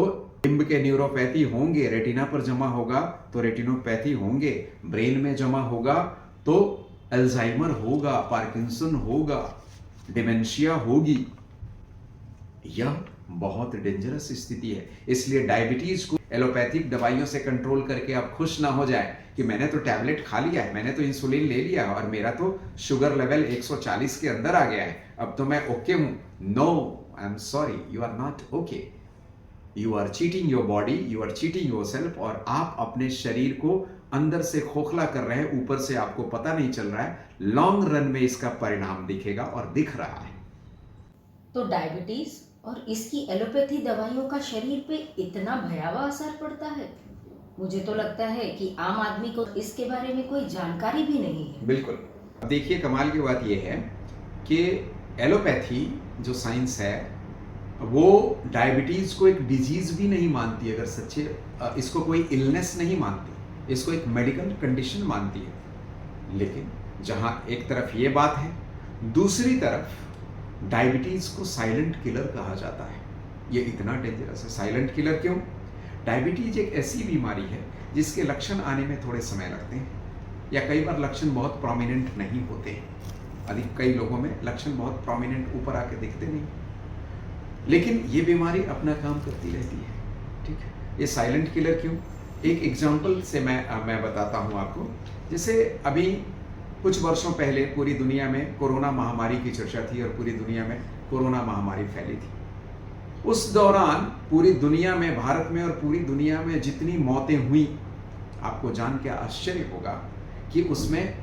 लिम्ब के न्यूरोपैथी होंगे, रेटिना पर जमा होगा तो रेटिनोपैथी होंगे, ब्रेन में जमा होगा तो अल्जाइमर होगा, पार्किंसन होगा, डिमेंशिया होगी। यह बहुत डेंजरस स्थिति है। इसलिए डायबिटीज को एलोपैथिक दवाइयों से कंट्रोल करके आप खुश ना हो जाए कि मैंने तो टैबलेट खा लिया है, मैंने तो इंसुलिन ले लिया है और मेरा तो शुगर लेवल 140 के अंदर आ गया है, अब तो मैं ओके हूं। No, I am sorry, you are not okay. You are cheating your body, you are cheating yourself, और आप अपने शरीर को अंदर से खोखला कर रहे हैं, ऊपर से आपको पता नहीं चल रहा है। लॉन्ग रन में इसका परिणाम दिखेगा और दिख रहा है। तो डायबिटीज और इसकी एलोपैथी दवाइयों का शरीर पे इतना भयावह असर पड़ता है? मुझे तो लगता है कि आम आदमी को इसके बारे में कोई जानकारी भी नहीं है। बिल्कुल, अब देखिए कमाल की बात यह है कि एलोपैथी जो साइंस है वो डायबिटीज़ को एक डिजीज़ भी नहीं मानती, अगर सच्चे इसको कोई इलनेस नहीं मानती, इसको एक मेडिकल कंडीशन मानती है। लेकिन जहाँ एक तरफ ये बात है, दूसरी तरफ डायबिटीज़ को साइलेंट किलर कहा जाता है। ये इतना डेंजरस है। साइलेंट किलर क्यों? डायबिटीज़ एक ऐसी बीमारी है जिसके लक्षण आने में थोड़े समय लगते हैं, या कई बार लक्षण बहुत प्रोमिनेंट नहीं होते हैं। अधिक कई लोगों में लक्षण बहुत प्रोमिनेंट ऊपर आके दिखते नहीं, लेकिन ये बीमारी अपना काम करती रहती है। ठीक है, ये साइलेंट किलर क्यों? एक एग्जांपल से मैं बताता हूँ आपको। जैसे अभी कुछ वर्षों पहले पूरी दुनिया में कोरोना महामारी की चर्चा थी और पूरी दुनिया में कोरोना महामारी फैली थी। उस दौरान पूरी दुनिया में, भारत में और पूरी दुनिया में जितनी मौतें हुई, आपको जान के आश्चर्य होगा कि उसमें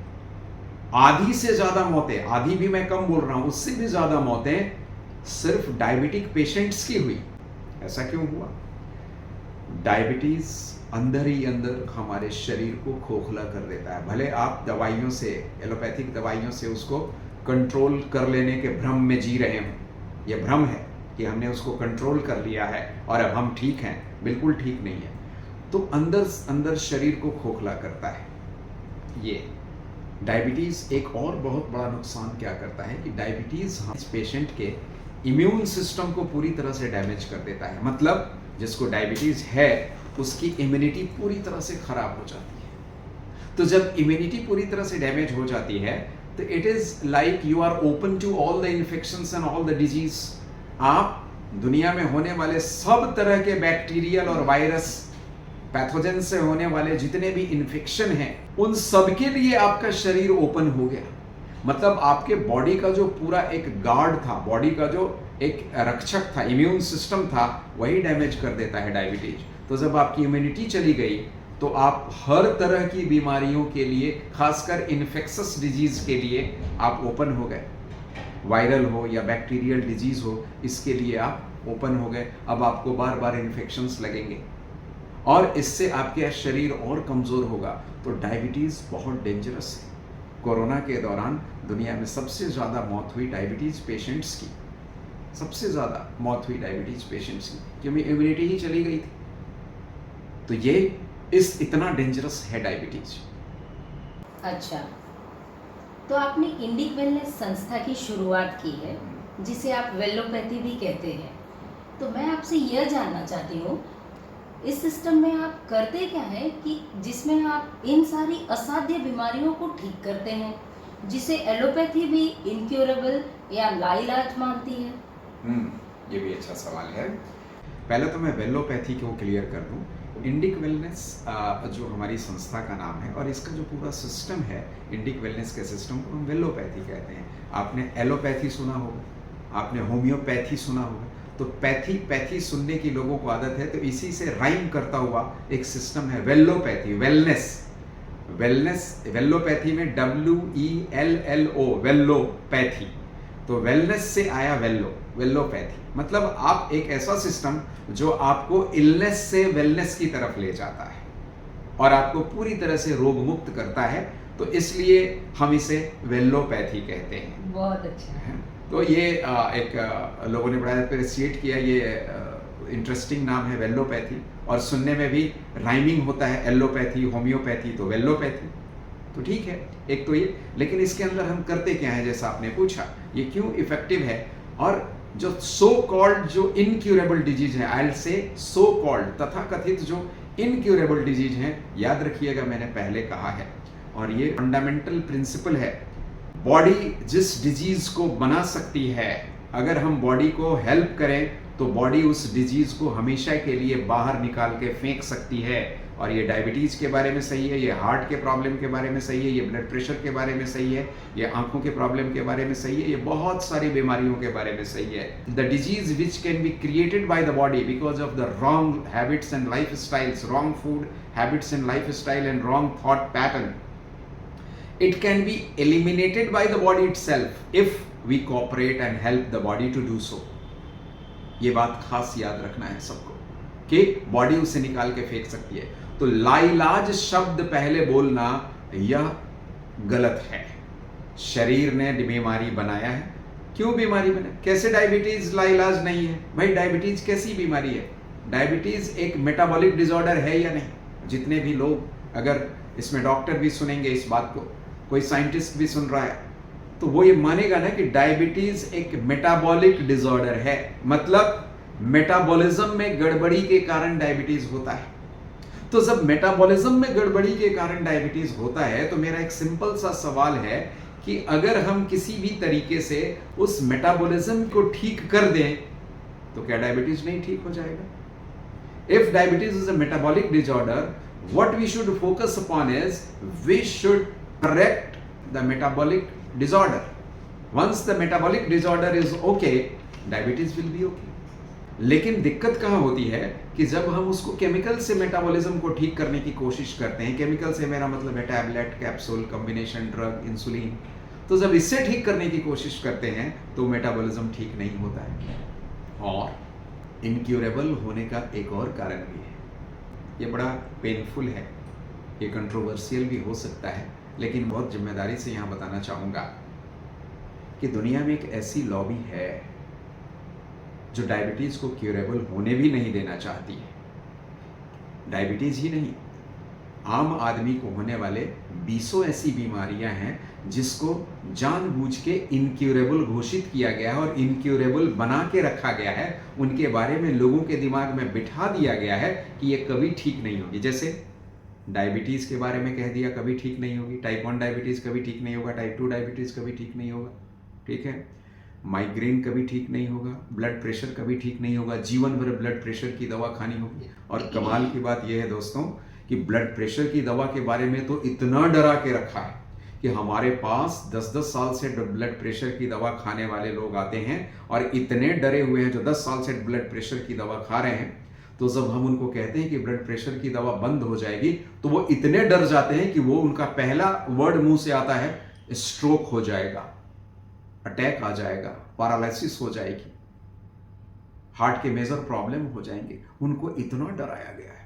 आधी से ज़्यादा मौतें, आधी भी मैं कम बोल रहा हूँ, उससे भी ज़्यादा मौतें सिर्फ डायबिटिक पेशेंट्स की हुई। ऐसा क्यों हुआ? डायबिटीज़ अंदर ही अंदर हमारे शरीर को खोखला कर देता है। भले आप दवाइयों से, एलोपैथिक दवाइयों से उसको कंट्रोल कर लेने के भ्रम में जी रहे हों, यह भ्रम है कि हमने उसको कंट्रोल कर लिया है और अब हम ठीक हैं। बिल्कुल ठीक नहीं है। तो अंदर अंदर शरीर को खोखला करता है। ये डायबिटीज़ एक और बहुत बड़ा नुकसान क्या करता है कि डायबिटीज़ इस पेशेंट के इम्यून सिस्टम को पूरी तरह से डैमेज कर देता है। मतलब जिसको डायबिटीज़ है उसकी इम्यूनिटी पूरी तरह से खराब हो जाती है। तो जब इम्यूनिटी पूरी तरह से डैमेज हो जाती है तो it is like you are open to all the infections and all the disease. आप दुनिया में होने वाले सब तरह के बैक्टीरियल और वायरस पैथोजन से होने वाले जितने भी इन्फेक्शन हैं, उन सब के लिए आपका शरीर ओपन हो गया। मतलब आपके बॉडी का जो पूरा एक गार्ड था, बॉडी का जो एक रक्षक था, इम्यून सिस्टम था, वही डैमेज कर देता है डायबिटीज। तो जब आपकी इम्यूनिटी चली गई तो आप हर तरह की बीमारियों के लिए, खासकर इन्फेक्शस डिजीज के लिए आप ओपन हो गए। वायरल हो या बैक्टीरियल डिजीज हो, इसके लिए आप ओपन हो गए। अब आपको बार बार इन्फेक्शंस लगेंगे और इससे आपके शरीर और कमज़ोर होगा। तो डायबिटीज़ बहुत डेंजरस है। कोरोना के दौरान दुनिया में सबसे ज़्यादा मौत हुई डायबिटीज़ पेशेंट्स की, सबसे ज़्यादा मौत हुई डायबिटीज़ पेशेंट्स की, क्योंकि इम्यूनिटी ही चली गई थी। तो ये इतना डेंजरस है डायबिटीज़। अच्छा, तो आपने इंडिक वेलनेस संस्था की शुरुआत की है, जिसे आप वेलोपैथी भी कहते हैं। तो मैं आपसे यह जानना चाहती हूँ, इस सिस्टम में आप करते क्या है कि जिसमें आप इन सारी असाध्य बीमारियों को ठीक करते हैं, जिसे एलोपैथी भी इनक्यूरेबल या लाइलाज मानती है? ये भी अच्छा सवाल है। पहले तो मैं वेलोपैथी को क्लियर कर दूं। इंडिक वेलनेस जो हमारी संस्था का नाम है और इसका जो पूरा सिस्टम है, इंडिक वेलनेस के सिस्टम को हम वेलोपैथी कहते हैं। आपने एलोपैथी सुना होगा, आपने होम्योपैथी सुना होगा। तो पैथी सुनने की लोगों को आदत है, तो इसी से राइम करता हुआ एक सिस्टम है वेलोपैथी, वेलनेस। वेलोपैथी में WELLO, वेलोपैथी। तो वेलनेस से आया वेलोपैथी। मतलब आप एक ऐसा सिस्टम जो आपको इलनेस से वेलनेस की तरफ ले जाता है और आपको पूरी तरह से रोग मुक्त करता है। तो इसलिए हम इसे वेलोपैथी कहते हैं। बहुत अच्छा है। तो ये एक लोगों ने बड़ा अप्रिशिएट किया, ये इंटरेस्टिंग नाम है वेलोपैथी, और सुनने में भी राइमिंग होता है, एलोपैथी, होम्योपैथी, तो वेलोपैथी। तो ठीक है, एक तो ये। लेकिन इसके अंदर हम करते क्या है, जैसा आपने पूछा, ये क्यों इफेक्टिव है। और जो सो कॉल्ड जो इनक्यूरेबल डिजीज है, I will say so called, तथाकथित जो इनक्यूरेबल डिजीज हैं, याद रखिएगा मैंने पहले कहा है, और ये फंडामेंटल प्रिंसिपल है। बॉडी जिस डिजीज को बना सकती है, अगर हम बॉडी को हेल्प करें तो बॉडी उस डिजीज को हमेशा के लिए बाहर निकाल के फेंक सकती है। और ये डायबिटीज के बारे में सही है, ये हार्ट के प्रॉब्लम के बारे में सही है, ये ब्लड प्रेशर के बारे में सही है, ये आंखों के प्रॉब्लम के बारे में सही है, ये बहुत सारी बीमारियों के बारे में सही है। The disease which can be created by the body because of the wrong habits and life styles, wrong food habits and life style and wrong thought pattern, it can be eliminated by the body itself if we cooperate and help the body to do so. ये बात खास याद रखना है सबको कि body उसे निकाल के फेंक सकती है। तो लाइलाज शब्द पहले बोलना यह गलत है। शरीर ने बीमारी बनाया है। क्यों बीमारी बना? कैसे डायबिटीज लाइलाज नहीं है? भाई डायबिटीज कैसी बीमारी है? डायबिटीज एक मेटाबॉलिक डिसऑर्डर है या नहीं? जितने भी लोग, अगर इसमें डॉक्टर भी सुनेंगे इस बात को, कोई साइंटिस्ट भी सुन रहा है, तो वो ये मानेगा ना कि डायबिटीज एक मेटाबॉलिक डिसऑर्डर है, मतलब मेटाबॉलिज्म में गड़बड़ी के कारण डायबिटीज होता है। तो जब मेटाबॉलिज्म में गड़बड़ी के कारण डायबिटीज होता है, तो मेरा एक सिंपल सा सवाल है कि अगर हम किसी भी तरीके से उस मेटाबॉलिज्म को ठीक कर दें, तो क्या डायबिटीज नहीं ठीक हो जाएगा? If diabetes is a metabolic disorder, what we should focus upon is we should correct the metabolic disorder. Once the metabolic disorder is okay, diabetes will be okay. लेकिन दिक्कत कहाँ होती है कि जब हम उसको केमिकल से मेटाबॉलिज्म को ठीक करने की कोशिश करते हैं, केमिकल से मेरा मतलब है tablet, capsule, combination drug, insulin, तो जब इससे ठीक करने की कोशिश करते हैं तो मेटाबॉलिज्म ठीक नहीं होता है। और इनक्यूरेबल होने का एक और कारण भी है, ये बड़ा पेनफुल है, ये कंट्रोवर्शियल भी हो सकता है, लेकिन बहुत जिम्मेदारी से यहाँ बताना चाहूँगा कि दुनिया में एक ऐसी लॉबी है जो डायबिटीज़ को क्यूरेबल होने भी नहीं देना चाहती है। डायबिटीज़ ही नहीं, आम आदमी को होने वाले 20 ऐसी बीमारियां हैं जिसको जानबूझ के इनक्यूरेबल घोषित किया गया है और इनक्यूरेबल बना के रखा गया है। उनके बारे में लोगों के दिमाग में बिठा दिया गया है कि ये कभी ठीक नहीं होगी। जैसे डायबिटीज़ के बारे में कह दिया कभी ठीक नहीं होगी, टाइप 1 डायबिटीज़ कभी ठीक नहीं होगा, टाइप 2 डायबिटीज़ कभी ठीक नहीं होगा, ठीक है, माइग्रेन कभी ठीक नहीं होगा, ब्लड प्रेशर कभी ठीक नहीं होगा, जीवन भर ब्लड प्रेशर की दवा खानी होगी। और कमाल की बात यह है दोस्तों कि ब्लड प्रेशर की दवा के बारे में तो इतना डरा के रखा है कि हमारे पास 10-10 साल से ब्लड प्रेशर की दवा खाने वाले लोग आते हैं और इतने डरे हुए हैं जो 10 साल से ब्लड प्रेशर की दवा खा रहे हैं। तो जब हम उनको कहते हैं कि ब्लड प्रेशर की दवा बंद हो जाएगी, तो वो इतने डर जाते हैं कि वो उनका पहला वर्ड मुंह से आता है स्ट्रोक हो जाएगा, अटैक आ जाएगा, पैरालिसिस हो जाएगी, हार्ट के मेजर प्रॉब्लम हो जाएंगे। उनको इतना डराया गया है।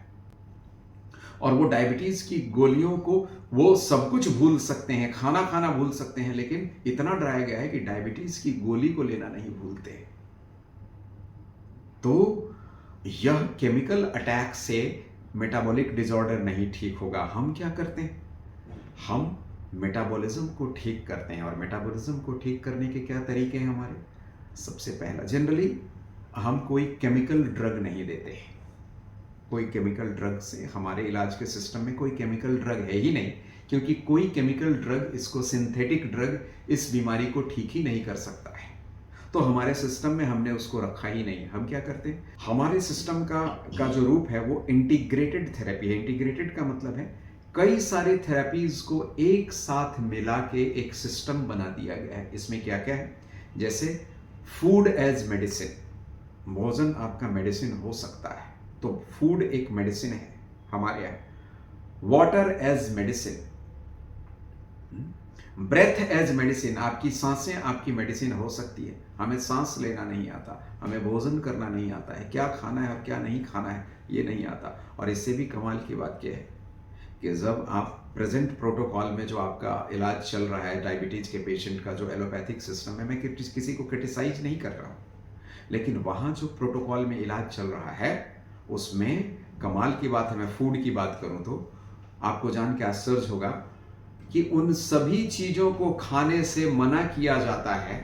और वो डायबिटीज की गोलियों को वो सब कुछ भूल सकते हैं, खाना खाना भूल सकते हैं, लेकिन इतना डराया गया है कि डायबिटीज की गोली को लेना नहीं भूलते। तो यह केमिकल अटैक से मेटाबॉलिक डिसऑर्डर नहीं ठीक होगा। हम क्या करते हैं? हम मेटाबॉलिज्म को ठीक करते हैं। और मेटाबॉलिज्म को ठीक करने के क्या तरीके हैं हमारे? सबसे पहला, जनरली हम कोई केमिकल ड्रग नहीं देते हैं। कोई केमिकल ड्रग से हमारे इलाज के सिस्टम में कोई केमिकल ड्रग है ही नहीं, क्योंकि कोई केमिकल ड्रग, इसको सिंथेटिक ड्रग, इस बीमारी को ठीक ही नहीं कर सकता है। तो हमारे सिस्टम में हमने उसको रखा ही नहीं। हम क्या करते हैं? हमारे सिस्टम का जो रूप है वो इंटीग्रेटेड थेरेपी है। इंटीग्रेटेड का मतलब है कई सारे थेरेपीज को एक साथ मिला के एक सिस्टम बना दिया गया है। इसमें क्या क्या है? जैसे फूड एज मेडिसिन, भोजन आपका मेडिसिन हो सकता है, तो फूड एक मेडिसिन है हमारे यहाँ। Water as medicine, breath as medicine, आपकी सांसें आपकी मेडिसिन हो सकती है। हमें सांस लेना नहीं आता, हमें भोजन करना नहीं आता है, क्या खाना है और क्या नहीं खाना है ये नहीं आता। और इससे भी कमाल की बात क्या है कि जब आप प्रेजेंट प्रोटोकॉल में जो आपका इलाज चल रहा है डायबिटीज के पेशेंट का, जो एलोपैथिक सिस्टम है, मैं किसी को क्रिटिसाइज नहीं कर रहा हूँ, लेकिन वहाँ जो प्रोटोकॉल में इलाज चल रहा है उसमें कमाल की बात है। मैं फूड की बात करूँ तो आपको जान के आश्चर्य होगा कि उन सभी चीज़ों को खाने से मना किया जाता है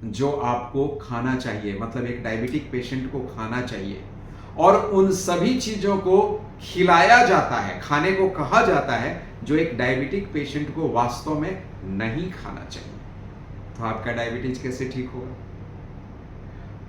जो आपको खाना चाहिए, मतलब एक डायबिटिक पेशेंट को खाना चाहिए, और उन सभी चीज़ों को खिलाया जाता है, खाने को कहा जाता है जो एक डायबिटिक पेशेंट को वास्तव में नहीं खाना चाहिए। तो आपका डायबिटीज कैसे ठीक होगा?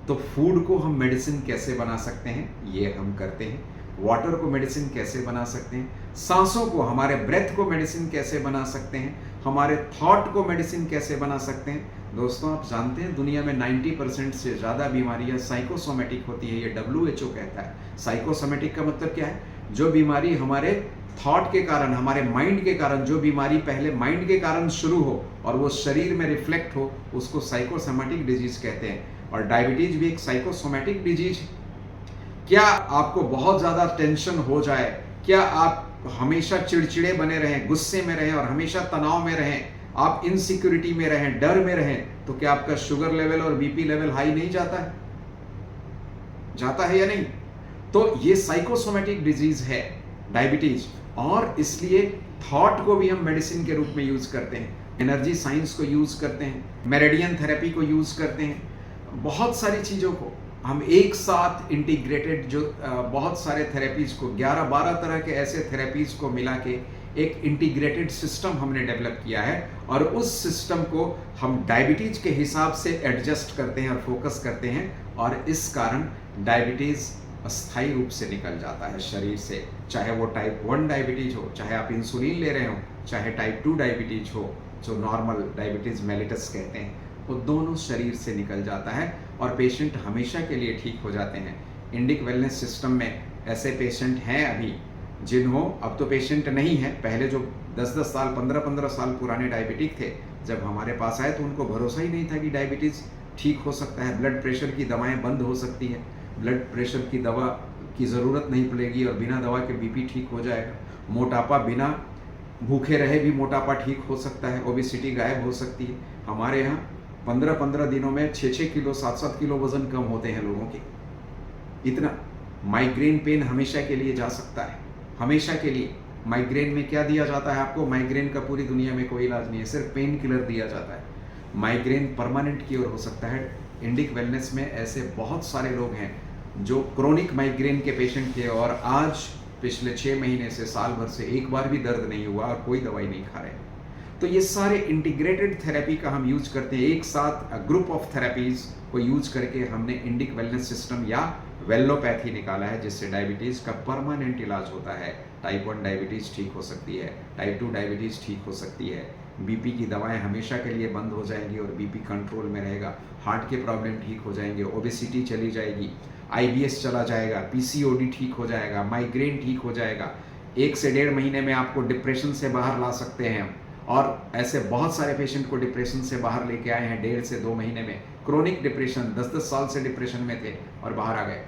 तो फूड को हम मेडिसिन कैसे बना सकते हैं, ये हम करते हैं। वाटर को मेडिसिन कैसे बना सकते हैं, सांसों को, हमारे ब्रेथ को मेडिसिन कैसे बना सकते हैं, हमारे थॉट को मेडिसिन कैसे बना सकते हैं। दोस्तों आप जानते हैं दुनिया में 90% से ज़्यादा बीमारियां साइकोसोमेटिक होती है, ये WHO कहता है। साइकोसोमेटिक का मतलब क्या है? जो बीमारी हमारे थॉट के कारण, हमारे माइंड के कारण, जो बीमारी पहले माइंड के कारण शुरू हो और वो शरीर में रिफ्लेक्ट हो, उसको साइकोसोमेटिक डिजीज कहते हैं। और डायबिटीज भी एक साइकोसोमेटिक डिजीज है। क्या आपको बहुत ज़्यादा टेंशन हो जाए, क्या आप हमेशा चिड़चिड़े बने रहें, गुस्से में रहें और हमेशा तनाव में रहें, आप इनसिक्योरिटी में रहें, डर में रहें, तो क्या आपका शुगर लेवल और बीपी लेवल हाई नहीं जाता है? जाता है या नहीं? तो ये साइकोसोमेटिक डिजीज है डायबिटीज, और इसलिए थॉट को भी हम मेडिसिन के रूप में यूज करते हैं, एनर्जी साइंस को यूज करते हैं, मेरिडियन थेरेपी को यूज करते हैं, बहुत सारी चीजों को हम एक साथ इंटीग्रेटेड, जो बहुत सारे थेरेपीज को 11-12 तरह के ऐसे थेरेपीज को मिला के एक इंटीग्रेटेड सिस्टम हमने डेवलप किया है, और उस सिस्टम को हम डायबिटीज के हिसाब से एडजस्ट करते हैं और फोकस करते हैं, और इस कारण डायबिटीज अस्थायी रूप से निकल जाता है शरीर से। चाहे वो टाइप 1 डायबिटीज हो, चाहे आप इंसुलिन ले रहे हो, चाहे टाइप 2 डायबिटीज हो, जो नॉर्मल डायबिटीज मेलिटस कहते हैं, वो दोनों शरीर से निकल जाता है और पेशेंट हमेशा के लिए ठीक हो जाते हैं। इंडिक वेलनेस सिस्टम में ऐसे पेशेंट हैं अभी जिन्हों, अब तो पेशेंट नहीं है, पहले जो 10-10 साल 15-15 साल पुराने डायबिटिक थे, जब हमारे पास आए तो उनको भरोसा ही नहीं था कि डायबिटीज़ ठीक हो सकता है, ब्लड प्रेशर की दवाएं बंद हो सकती है, ब्लड प्रेशर की दवा की ज़रूरत नहीं पड़ेगी और बिना दवा के बीपी ठीक हो जाएगा, मोटापा बिना भूखे रहे भी मोटापा ठीक हो सकता है, ओबेसिटी गायब हो सकती है। हमारे यहाँ 15-15 दिनों में 6-6 किलो 7-7 किलो वजन कम होते हैं लोगों के, इतना। माइग्रेन पेन हमेशा के लिए जा सकता है, हमेशा के लिए। माइग्रेन में क्या दिया जाता है आपको? माइग्रेन का पूरी दुनिया में कोई इलाज नहीं है, सिर्फ पेन किलर दिया जाता है। माइग्रेन परमानेंट क्योर हो सकता है। इंडिक वेलनेस में ऐसे बहुत सारे लोग हैं जो क्रोनिक माइग्रेन के पेशेंट थे और आज पिछले 6 महीने से, साल भर से एक बार भी दर्द नहीं हुआ और कोई दवाई नहीं खा रहे। तो ये सारे इंटीग्रेटेड थेरेपी का हम यूज करते हैं, एक साथ ग्रुप ऑफ थेरेपीज को यूज करके हमने इंडिक वेलनेस सिस्टम या वेलोपैथी निकाला है, जिससे डायबिटीज़ का परमानेंट इलाज होता है। टाइप 1 डायबिटीज़ ठीक हो सकती है, टाइप 2 डायबिटीज़ ठीक हो सकती है, बीपी की दवाएं हमेशा के लिए बंद हो जाएंगी और बीपी कंट्रोल में रहेगा, हार्ट के प्रॉब्लम ठीक हो जाएंगे, ओबेसिटी चली जाएगी, आईबीएस चला जाएगा, पीसीओडी ठीक हो जाएगा, माइग्रेन ठीक हो जाएगा। 1 से 1.5 महीने में आपको डिप्रेशन से बाहर ला सकते हैं हम, और ऐसे बहुत सारे पेशेंट को डिप्रेशन से बाहर लेके आए हैं 1.5 से 2 महीने में। क्रोनिक डिप्रेशन, 10-10 साल से डिप्रेशन में थे और बाहर आ गए।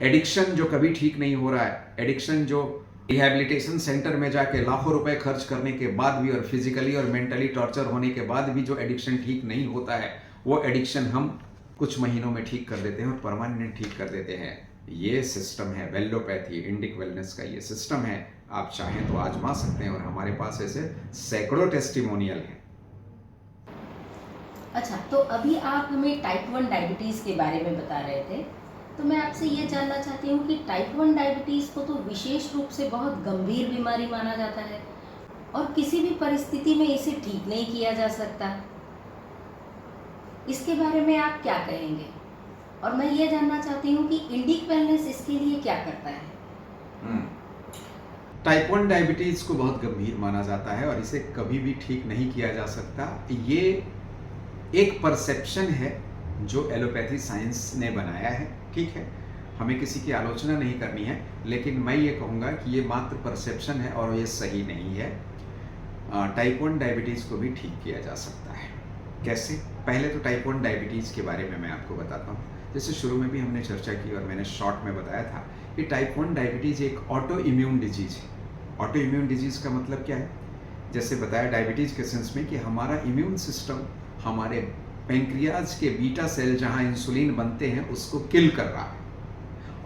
एडिक्शन जो कभी ठीक नहीं हो रहा है, एडिक्शन जो रिहैबिलिटेशन सेंटर में जाके लाखों रुपए खर्च करने के बाद भी और फिजिकली और मेंटली टॉर्चर होने के बाद भी जो एडिक्शन ठीक नहीं होता है, वो एडिक्शन हम कुछ महीनों में ठीक कर देते हैं और परमानेंट ठीक कर देते हैं। ये सिस्टम है वेलोपैथी, इंडिक वेलनेस का ये सिस्टम है। आप चाहें तो आजमा सकते हैं और हमारे पास ऐसे सैकड़ों टेस्टिमोनियल हैं। अच्छा, तो अभी आप हमें टाइप 1 डायबिटीज़ के बारे में बता रहे थे, तो मैं आपसे ये जानना चाहती हूँ कि टाइप 1 डायबिटीज़ को तो विशेष रूप से बहुत गंभीर बीमारी माना जाता है और किसी भी परिस्थिति में इसे ठीक नहीं किया जा सकता। इसके बारे में आप क्या कहेंगे? और मैं ये जानना चाहती हूँ कि इंडिक वेलनेस इसके लिए क्या करता है? टाइप 1 डायबिटीज़ को बहुत गंभीर माना जाता है और इसे कभी भी ठीक नहीं किया जा सकता। ये एक परसेप्शन है जो एलोपैथी साइंस ने बनाया है, ठीक है, हमें किसी की आलोचना नहीं करनी है, लेकिन मैं ये कहूँगा कि ये मात्र परसेप्शन है और ये सही नहीं है। टाइप 1 डायबिटीज़ को भी ठीक किया जा सकता है। कैसे? पहले तो टाइप 1 डायबिटीज़ के बारे में मैं आपको बताता हूँ। जैसे शुरू में भी हमने चर्चा की और मैंने शॉर्ट में बताया था कि टाइप 1 डायबिटीज़ एक ऑटो इम्यून डिजीज़ है। ऑटो इम्यून डिजीज़ का मतलब क्या है? जैसे बताया डायबिटीज़ के सेंस में कि हमारा इम्यून सिस्टम हमारे पेंक्रियाज के बीटा सेल जहाँ इंसुलिन बनते हैं उसको किल कर रहा है,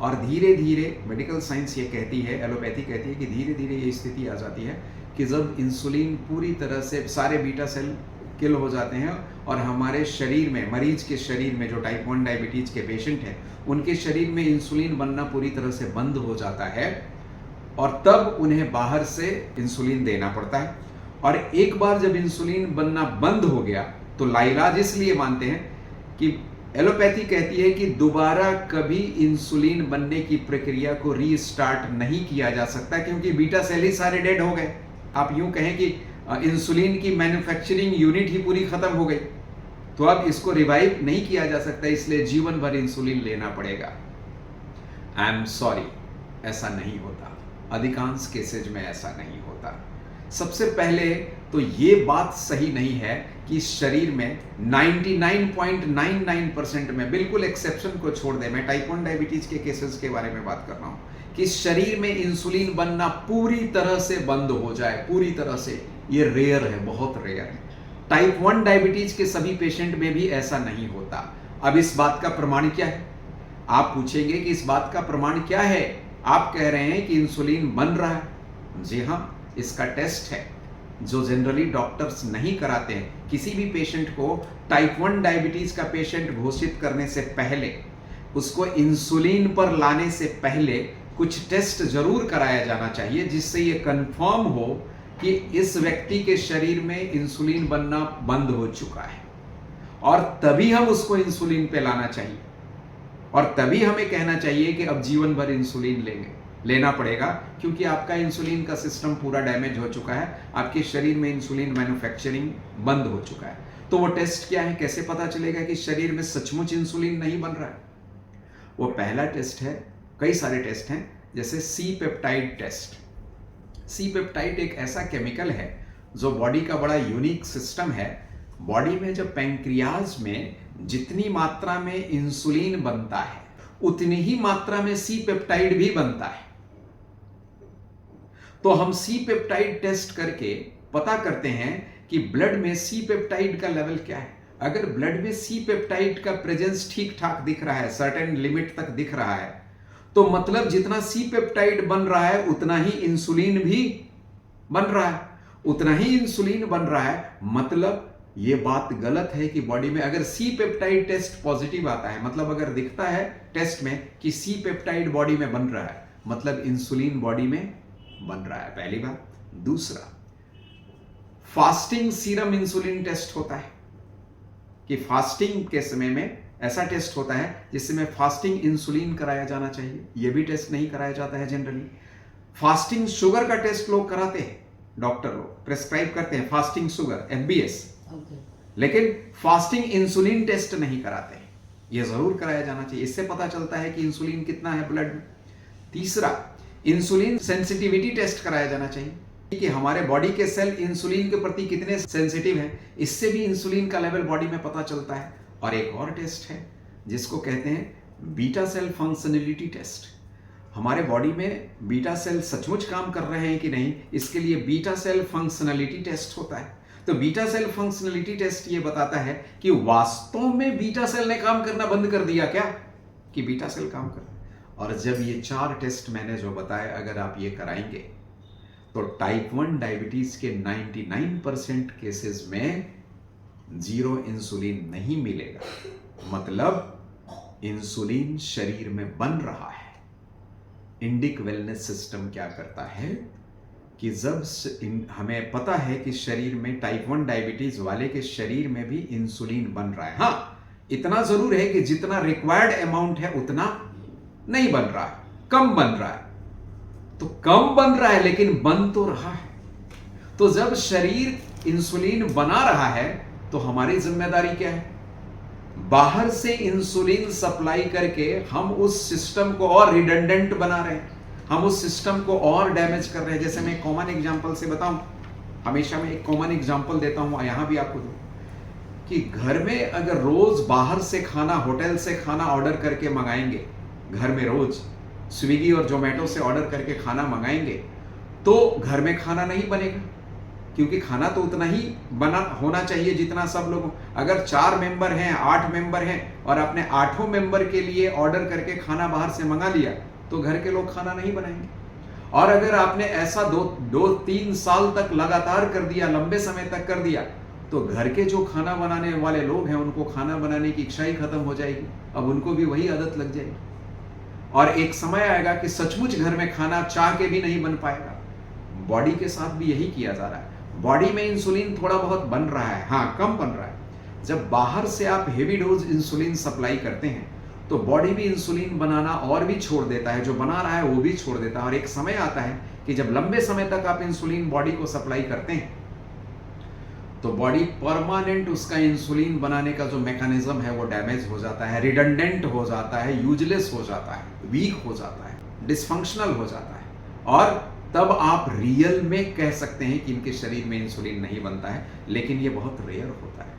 और धीरे धीरे मेडिकल साइंस ये कहती है, एलोपैथी कहती है कि धीरे धीरे ये स्थिति आ जाती है कि जब इंसुलिन पूरी तरह से सारे बीटा सेल किल हो जाते हैं और हमारे शरीर में, मरीज के शरीर में, जो टाइप 1 डायबिटीज़ के पेशेंट हैं, उनके शरीर में इंसुलिन बनना पूरी तरह से बंद हो जाता है और तब उन्हें बाहर से इंसुलिन देना पड़ता है। और एक बार जब इंसुलिन बनना बंद हो गया तो लाइलाज इसलिए मानते हैं कि एलोपैथी कहती है कि दोबारा कभी इंसुलिन बनने की प्रक्रिया को रीस्टार्ट नहीं किया जा सकता, क्योंकि बीटा सेल ही सारे डेड हो गए। आप यूं कहें कि इंसुलिन की मैन्युफैक्चरिंग यूनिट ही पूरी खत्म हो गई, तो अब इसको रिवाइव नहीं किया जा सकता, इसलिए जीवन भर इंसुलिन लेना पड़ेगा। आई एम सॉरी, ऐसा नहीं होता। अधिकांश केसेज में ऐसा नहीं होता। सबसे पहले तो ये बात सही नहीं है कि शरीर में 99.99% में, बिल्कुल एक्सेप्शन को छोड़ दे, मैं टाइप 1 डायबिटीज के केसेस के बारे में बात कर रहा हूं, कि शरीर में इंसुलिन बनना पूरी तरह से बंद हो जाए, पूरी तरह से, ये रेयर है, बहुत रेयर है। टाइप 1 डायबिटीज के सभी पेशेंट में भी ऐसा नहीं होता। अब इस बात का प्रमाण क्या है? आप पूछेंगे कि इस बात का प्रमाण क्या है? आप कह रहे हैं कि इंसुलिन बन रहा है। जी हाँ, इसका टेस्ट है जो जनरली डॉक्टर्स नहीं कराते हैं। किसी भी पेशेंट को टाइप 1 डायबिटीज का पेशेंट घोषित करने से पहले, उसको इंसुलिन पर लाने से पहले कुछ टेस्ट जरूर कराया जाना चाहिए, जिससे ये कंफर्म हो कि इस व्यक्ति के शरीर में इंसुलिन बनना बंद हो चुका है, और तभी हम उसको इंसुलिन पे लाना चाहिए। और तभी हमें कहना चाहिए कि अब जीवन भर इंसुलिन लेना पड़ेगा, क्योंकि आपका इंसुलिन का सिस्टम पूरा डैमेज हो चुका है, आपके शरीर में इंसुलिन मैन्युफैक्चरिंग बंद हो चुका है। तो वो टेस्ट क्या है? कैसे पता चलेगा कि शरीर में सचमुच इंसुलिन नहीं बन रहा है? वो पहला टेस्ट है, कई सारे टेस्ट हैं, जैसे C peptide test. C peptide एक ऐसा केमिकल है जो बॉडी का बड़ा यूनिक सिस्टम है। बॉडी में जब पैंक्रियाज में जितनी मात्रा में इंसुलिन बनता है, उतनी ही मात्रा में सी पेप्टाइड भी बनता है। तो हम सी पेप्टाइड टेस्ट करके पता करते हैं कि ब्लड में सी पेप्टाइड का लेवल क्या है। अगर ब्लड में सी पेप्टाइड का प्रेजेंस ठीक ठाक दिख रहा है, सर्टेन लिमिट तक दिख रहा है, तो मतलब जितना सी पेप्टाइड बन रहा है उतना ही इंसुलिन भी बन रहा है। उतना ही इंसुलिन बन रहा है, मतलब ये बात गलत है कि बॉडी में अगर सी पेप्टाइड टेस्ट पॉजिटिव आता है, मतलब अगर दिखता है टेस्ट में कि सी पेप्टाइड बॉडी में बन रहा है, मतलब इंसुलिन बॉडी में बन रहा है, पहली बात। दूसरा, फास्टिंग सीरम इंसुलिन टेस्ट होता है कि फास्टिंग के समय में ऐसा टेस्ट होता है जिससे में फास्टिंग इंसुलिन कराया जाना चाहिए। यह भी टेस्ट नहीं कराया जाता है जनरली। फास्टिंग शुगर का टेस्ट लोग कराते हैं, डॉक्टर लोग प्रेस्क्राइब करते हैं फास्टिंग शुगर, FBS, लेकिन फास्टिंग इंसुलिन टेस्ट नहीं कराते हैं। यह जरूर कराया जाना चाहिए, इससे पता चलता है कि इंसुलिन कितना है ब्लड में। तीसरा, इंसुलिन सेंसिटिविटी टेस्ट कराया जाना चाहिए कि हमारे बॉडी के सेल इंसुलिन के प्रति कितने सेंसिटिव हैं, इससे भी इंसुलिन का लेवल बॉडी में पता चलता है। और एक और टेस्ट है जिसको कहते हैं बीटा सेल फंक्शनलिटी टेस्ट। हमारे बॉडी में बीटा सेल सचमुच काम कर रहे हैं कि नहीं, इसके लिए बीटा सेल फंक्शनलिटी टेस्ट होता है। तो बीटा सेल फंक्शनलिटी टेस्ट ये बताता है कि वास्तव में बीटा सेल ने काम करना बंद कर दिया क्या, कि बीटा सेल काम कर। और जब ये 4 टेस्ट मैंने जो बताए अगर आप ये कराएंगे, तो टाइप 1 डायबिटीज के 99% केसेस में जीरो इंसुलिन नहीं मिलेगा, मतलब इंसुलिन शरीर में बन रहा है। इंडिक वेलनेस सिस्टम क्या करता है कि जब हमें पता है कि शरीर में टाइप 1 डायबिटीज वाले के शरीर में भी इंसुलिन बन रहा है, हाँ इतना जरूर है कि जितना रिक्वायर्ड अमाउंट है उतना नहीं बन रहा है, कम बन रहा है। तो कम बन रहा है लेकिन बन तो रहा है। तो जब शरीर इंसुलिन बना रहा है तो हमारी जिम्मेदारी क्या है? बाहर से इंसुलिन सप्लाई करके हम उस सिस्टम को और रिडंडेंट बना रहे हैं, हम उस सिस्टम को और डैमेज कर रहे हैं। जैसे मैं कॉमन एग्जांपल से बताऊं, हमेशा मैं एक कॉमन एग्जांपल देता हूं, यहां भी आपको दूं कि घर में अगर रोज बाहर से खाना, होटल से खाना ऑर्डर करके मंगाएंगे, घर में रोज स्विगी और जोमेटो से ऑर्डर करके खाना मंगाएंगे, तो घर में खाना नहीं बनेगा, क्योंकि खाना तो उतना ही बना होना चाहिए जितना सब लोग। अगर 4 मेंबर हैं, 8 मेंबर हैं और आपने 8 मेंबर के लिए ऑर्डर करके खाना बाहर से मंगा लिया, तो घर के लोग खाना नहीं बनाएंगे। और अगर आपने ऐसा 2-3 साल तक लगातार कर दिया, लंबे समय तक कर दिया, तो घर के जो खाना बनाने वाले लोग हैं उनको खाना बनाने की इच्छा ही खत्म हो जाएगी, अब उनको भी वही आदत लग जाएगी। और एक समय आएगा कि सचमुच घर में खाना चाह के भी नहीं बन पाएगा। बॉडी के साथ भी यही किया जा रहा है। बॉडी में इंसुलिन थोड़ा बहुत बन रहा है, हाँ कम बन रहा है। जब बाहर से आप हेवी डोज इंसुलिन सप्लाई करते हैं तो बॉडी भी इंसुलिन बनाना और भी छोड़ देता है, जो बना रहा है वो भी छोड़ देता है। और एक समय आता है कि जब लंबे समय तक आप इंसुलिन बॉडी को सप्लाई करते हैं तो बॉडी परमानेंट उसका इंसुलिन बनाने का जो मैकेनिज्म है वो डैमेज हो जाता है, रिडंडेंट हो जाता है, यूजलेस हो जाता है, वीक हो जाता है, डिसफंक्शनल हो जाता है। और तब आप रियल में कह सकते हैं कि इनके शरीर में इंसुलिन नहीं बनता है, लेकिन ये बहुत रेयर होता है।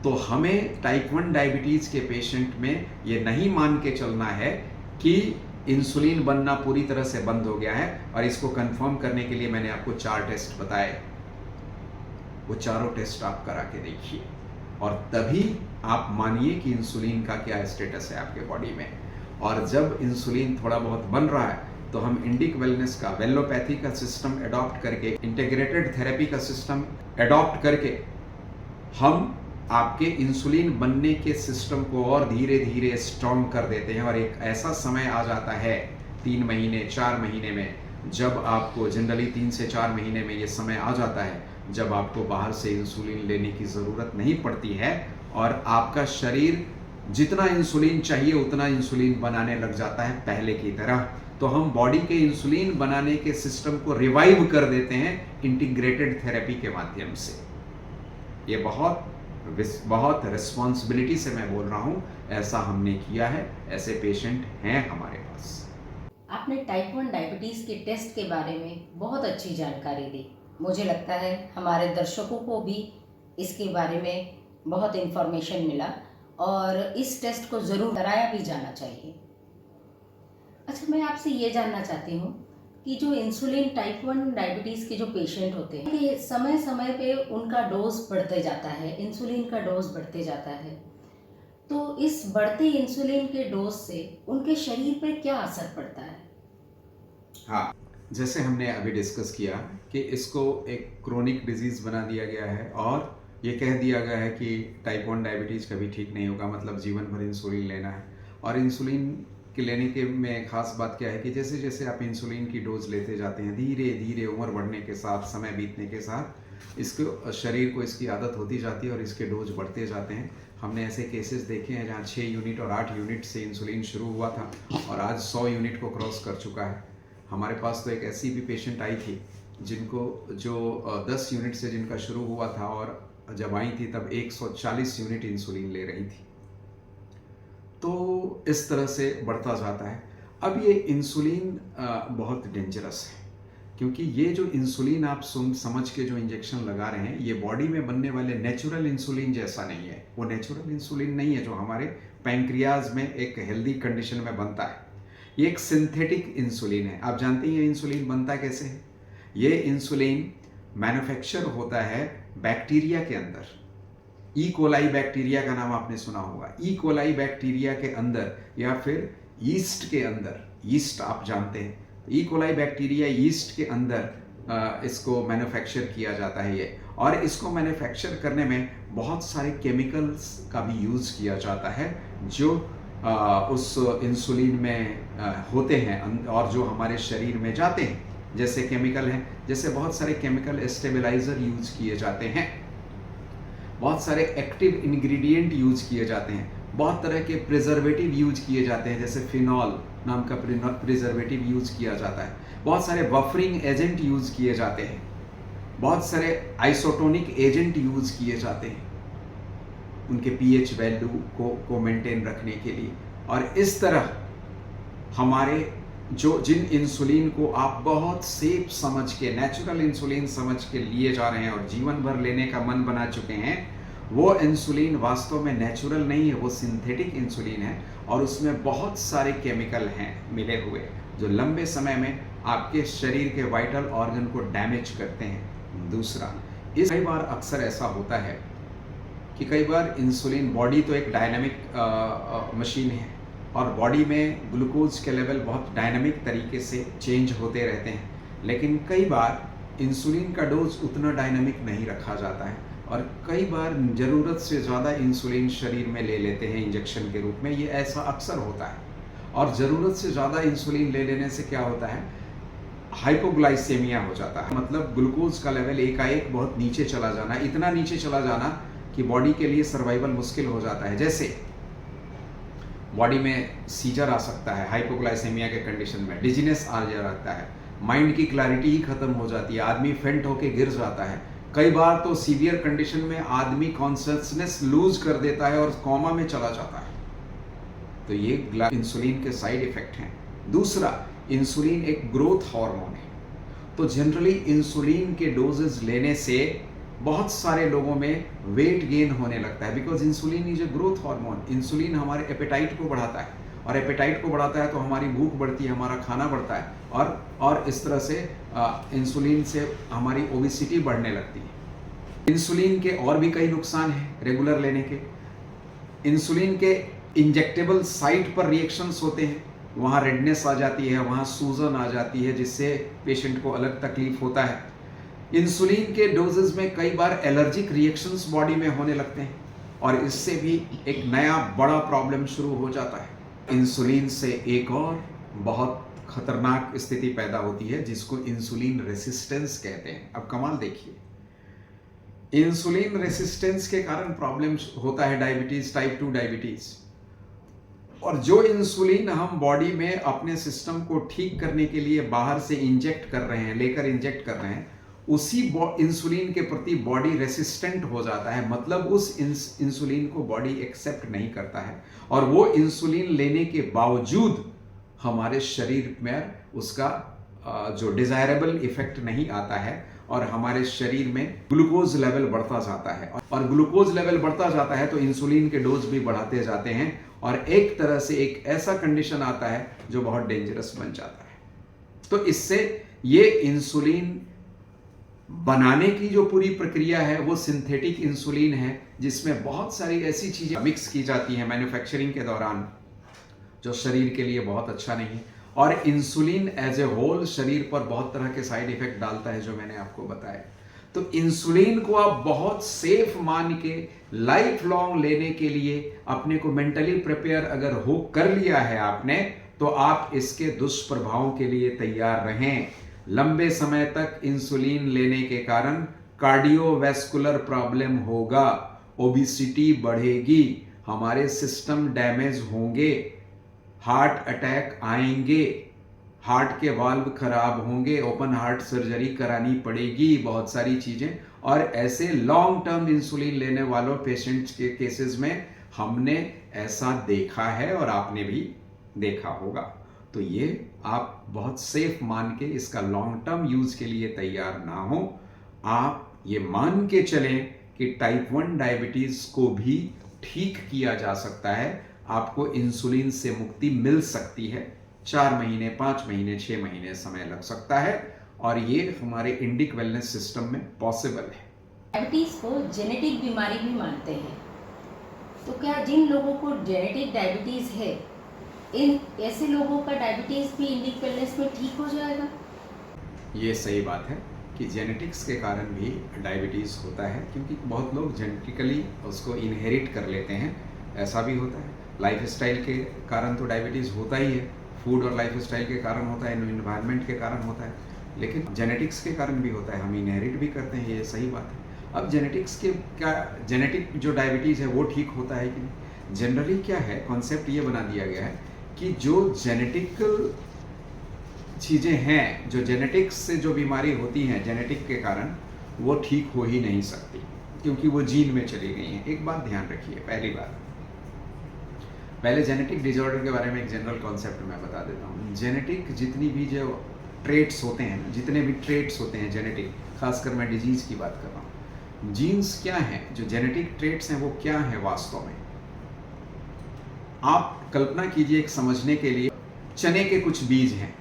तो हमें टाइप 1 डायबिटीज के पेशेंट में ये नहीं मान के चलना है कि इंसुलिन बनना पूरी तरह से बंद हो गया है। और इसको कंफर्म करने के लिए मैंने आपको 4 टेस्ट बताए। वो चारों टेस्ट आप करा के देखिए और तभी आप मानिए कि इंसुलिन का क्या स्टेटस है आपके बॉडी में। और जब इंसुलिन थोड़ा बहुत बन रहा है तो हम इंडिक वेलनेस का, वेलोपैथी का सिस्टम अडॉप्ट करके, इंटीग्रेटेड थेरेपी का सिस्टम अडॉप्ट करके हम आपके इंसुलिन बनने के सिस्टम को और धीरे धीरे स्ट्रॉन्ग कर देते हैं। और एक ऐसा समय आ जाता है 3 महीने 4 महीने में, जब आपको जनरली 3 से 4 महीने में ये समय आ जाता है जब आपको बाहर से इंसुलिन लेने की ज़रूरत नहीं पड़ती है और आपका शरीर जितना इंसुलिन चाहिए उतना इंसुलिन बनाने लग जाता है पहले की तरह। तो हम बॉडी के इंसुलिन बनाने के सिस्टम को रिवाइव कर देते हैं इंटीग्रेटेड थेरेपी के माध्यम से। ये बहुत रिस्पॉन्सिबिलिटी से मैं बोल रहा हूँ, ऐसा हमने किया है, ऐसे पेशेंट हैं हमारे पास। आपने टाइप 1 डायबिटीज़ के टेस्ट के बारे में बहुत अच्छी जानकारी दी। मुझे लगता है हमारे दर्शकों को भी इसके बारे में बहुत इन्फॉर्मेशन मिला और इस टेस्ट को ज़रूर कराया भी जाना चाहिए। अच्छा, मैं आपसे ये जानना चाहती हूँ कि जो इंसुलिन टाइप 1 डायबिटीज़ के जो पेशेंट होते हैं, ये समय समय पे उनका डोज बढ़ते जाता है, इंसुलिन का डोज बढ़ते जाता है, तो इस बढ़ते इंसुलिन के डोज से उनके शरीर पे क्या असर पड़ता है? हाँ, जैसे हमने अभी डिस्कस किया कि इसको एक क्रोनिक डिजीज़ बना दिया गया है और ये कह दिया गया है कि टाइप 1 डायबिटीज़ कभी ठीक नहीं होगा, मतलब जीवन भर इंसुलिन लेना है। और इंसुलिन के लेने के में ख़ास बात क्या है कि जैसे जैसे आप इंसुलिन की डोज लेते जाते हैं, धीरे धीरे उम्र बढ़ने के साथ, समय बीतने के साथ इसको शरीर को इसकी आदत होती जाती है और इसके डोज बढ़ते जाते हैं। हमने ऐसे केसेस देखे हैं जहाँ 6 यूनिट और 8 यूनिट से इंसुलिन शुरू हुआ था और आज 100 यूनिट को क्रॉस कर चुका है। हमारे पास तो एक ऐसी भी पेशेंट आई थी जिनको जो 10 यूनिट से जिनका शुरू हुआ था और जब आई थी तब 140 यूनिट इंसुलिन ले रही थी। तो इस तरह से बढ़ता जाता है। अब ये इंसुलिन बहुत डेंजरस है क्योंकि ये जो इंसुलिन आप समझ के जो इंजेक्शन लगा रहे हैं, ये बॉडी में बनने वाले नेचुरल इंसुलिन जैसा नहीं है। वो नेचुरल इंसुलिन नहीं है जो हमारे पैंक्रियाज में एक हेल्दी कंडीशन में बनता है। ये एक सिंथेटिक इंसुलिन है। आप जानते हैं ये इंसुलिन बनता कैसे है? ये इंसुलिन मैन्युफैक्चर होता है बैक्टीरिया के अंदर। ई कोलाई बैक्टीरिया का नाम आपने सुना होगा। ई कोलाई बैक्टीरिया के अंदर या फिर यीस्ट के अंदर, यीस्ट आप जानते हैं, ई कोलाई बैक्टीरिया यीस्ट के अंदर इसको मैन्युफैक्चर किया जाता है ये। और इसको मैन्युफैक्चर करने में बहुत सारे केमिकल्स का भी यूज़ किया जाता है जो उस इंसुलिन में होते हैं और जो हमारे शरीर में जाते हैं। जैसे केमिकल हैं, जैसे बहुत सारे केमिकल स्टेबलाइजर यूज किए जाते हैं, बहुत सारे एक्टिव इंग्रेडिएंट यूज किए जाते हैं, बहुत तरह के प्रिजर्वेटिव यूज किए जाते हैं, जैसे फिनॉल नाम का प्रिजर्वेटिव यूज किया जाता है, बहुत सारे बफरिंग एजेंट यूज किए जाते हैं, बहुत सारे आइसोटोनिक एजेंट यूज किए जाते हैं उनके पीएच वैल्यू को मेंटेन रखने के लिए। और इस तरह हमारे जिन इंसुलिन को आप बहुत सेफ समझ के, नेचुरल इंसुलिन समझ के लिए जा रहे हैं और जीवन भर लेने का मन बना चुके हैं, वो इंसुलिन वास्तव में नेचुरल नहीं है, वो सिंथेटिक इंसुलिन है और उसमें बहुत सारे केमिकल हैं मिले हुए जो लंबे समय में आपके शरीर के वाइटल ऑर्गन को डैमेज करते हैं। दूसरा, कई बार अक्सर ऐसा होता है कि कई बार इंसुलिन, बॉडी तो एक डायनामिक मशीन है और बॉडी में ग्लूकोज के लेवल बहुत डायनामिक तरीके से चेंज होते रहते हैं, लेकिन कई बार इंसुलिन का डोज उतना डायनामिक नहीं रखा जाता है और कई बार ज़रूरत से ज़्यादा इंसुलिन शरीर में ले लेते हैं इंजेक्शन के रूप में। ये ऐसा अक्सर होता है और ज़रूरत से ज़्यादा इंसुलिन ले लेने से क्या होता है, हाइपोग्लाइसेमिया हो जाता है, मतलब ग्लूकोज का लेवल एकाएक बहुत नीचे चला जाना, इतना नीचे चला जाना कि बॉडी के लिए सर्वाइवल मुश्किल हो जाता है। जैसे बॉडी में सीजर आ सकता है हाइपोग्लाइसेमिया के कंडीशन में, डिजीनेस आ जाता है, माइंड की क्लैरिटी ही खत्म हो जाती है, आदमी फेंट होके गिर जाता है, कई बार तो सीवियर कंडीशन में आदमी कॉन्शियसनेस लूज कर देता है और कोमा में चला जाता है। तो ये इंसुलिन के साइड इफेक्ट हैं। दूसरा, इंसुलिन एक ग्रोथ हार्मोन है, तो जनरली इंसुलिन के डोजेज लेने से बहुत सारे लोगों में वेट गेन होने लगता है, because insulin is a growth hormone. Insulin हमारे एपेटाइट को बढ़ाता है और एपेटाइट को बढ़ाता है तो हमारी भूख बढ़ती है, हमारा खाना बढ़ता है और इस तरह से इंसुलिन से हमारी ओबेसिटी बढ़ने लगती है। इंसुलिन के और भी कई नुकसान हैं रेगुलर लेने के। इंसुलिन के इंजेक्टेबल साइट पर रिएक्शंस होते हैं, वहाँ रेडनेस आ जाती है, वहाँ सूजन आ जाती है, जिससे पेशेंट को अलग तकलीफ होता है। इंसुलिन के डोजेस में कई बार एलर्जिक रिएक्शंस बॉडी में होने लगते हैं और इससे भी एक नया बड़ा प्रॉब्लम शुरू हो जाता है। इंसुलिन से एक और बहुत खतरनाक स्थिति पैदा होती है जिसको इंसुलिन रेसिस्टेंस कहते हैं। अब कमाल देखिए, इंसुलिन रेसिस्टेंस के कारण प्रॉब्लम होता है डायबिटीज, टाइप 2 डायबिटीज। और जो इंसुलिन हम बॉडी में अपने सिस्टम को ठीक करने के लिए बाहर से इंजेक्ट कर रहे हैं, लेकर इंजेक्ट कर रहे हैं, उसी इंसुलिन के प्रति बॉडी रेसिस्टेंट हो जाता है। मतलब उस इंसुलिन को बॉडी एक्सेप्ट नहीं करता है और वो इंसुलिन लेने के बावजूद हमारे शरीर में उसका जो डिजायरेबल इफेक्ट नहीं आता है और हमारे शरीर में ग्लूकोज लेवल बढ़ता जाता है। और ग्लूकोज लेवल बढ़ता जाता है तो इंसुलिन के डोज भी बढ़ाते जाते हैं और एक तरह से एक ऐसा कंडीशन आता है जो बहुत डेंजरस बन जाता है। तो इससे ये इंसुलिन बनाने की जो पूरी प्रक्रिया है वो सिंथेटिक इंसुलिन है, जिसमें बहुत सारी ऐसी चीजें मिक्स की जाती हैं मैन्युफैक्चरिंग के दौरान जो शरीर के लिए बहुत अच्छा नहीं है। और इंसुलिन एज ए होल शरीर पर बहुत तरह के साइड इफेक्ट डालता है जो मैंने आपको बताया। तो इंसुलिन को आप बहुत सेफ मान के लाइफ लॉन्ग लेने के लिए अपने को मेंटली प्रिपेयर अगर हो कर लिया है आपने, तो आप इसके दुष्प्रभावों के लिए तैयार रहें। लंबे समय तक इंसुलिन लेने के कारण कार्डियोवैस्कुलर प्रॉब्लम होगा, ओबेसिटी बढ़ेगी, हमारे सिस्टम डैमेज होंगे, हार्ट अटैक आएंगे, हार्ट के वाल्व खराब होंगे, ओपन हार्ट सर्जरी करानी पड़ेगी, बहुत सारी चीजें। और ऐसे लॉन्ग टर्म इंसुलिन लेने वालों पेशेंट्स के केसेस में हमने ऐसा देखा है और आपने भी देखा होगा। तो ये आप बहुत सेफ मान के इसका लॉन्ग टर्म यूज के लिए तैयार ना हो। आप ये मान के चलें कि टाइप 1 डायबिटीज को भी ठीक किया जा सकता है, आपको इंसुलिन से मुक्ति मिल सकती है। 4 महीने, 5 महीने, 6 महीने समय लग सकता है और ये हमारे इंडिक वेलनेस सिस्टम में पॉसिबल है। डायबिटीज को जेनेटिक बीमारी भी मानते हैं, तो क्या जिन लोगों को जेनेटिक डायबिटीज है, इन ऐसे लोगों का डायबिटीज भी इंडिक वेलनेस में ठीक हो जाएगा? ये सही बात है कि जेनेटिक्स के कारण भी डायबिटीज होता है, क्योंकि बहुत लोग जेनेटिकली उसको इनहेरिट कर लेते हैं, ऐसा भी होता है। लाइफस्टाइल के कारण तो डायबिटीज होता ही है, फूड और लाइफस्टाइल के कारण होता है, एनवायरनमेंट के कारण होता है, लेकिन जेनेटिक्स के कारण भी होता है, हम इनहेरिट भी करते हैं, ये सही बात है। अब जेनेटिक्स के क्या, जेनेटिक जो डायबिटीज़ है वो ठीक होता है कि नहीं? जनरली क्या है, कॉन्सेप्ट ये बना दिया गया है कि जो जेनेटिकल चीज़ें हैं, जो जेनेटिक्स से जो बीमारी होती हैं जेनेटिक के कारण, वो ठीक हो ही नहीं सकती, क्योंकि वो जीन में चली गई हैं। एक बात ध्यान रखिए, पहली बात, पहले जेनेटिक डिसऑर्डर के बारे में एक जनरल कॉन्सेप्ट मैं बता देता हूँ। जेनेटिक जितनी भी जो ट्रेट्स होते हैं, जितने भी ट्रेट्स होते हैं जेनेटिक, खासकर मैं डिजीज की बात कर रहा हूँ, जीन्स क्या हैं, जो जेनेटिक ट्रेट्स हैं वो क्या हैं वास्तव में। आप कल्पना कीजिए एक समझने के लिए, चने के कुछ बीज हैं,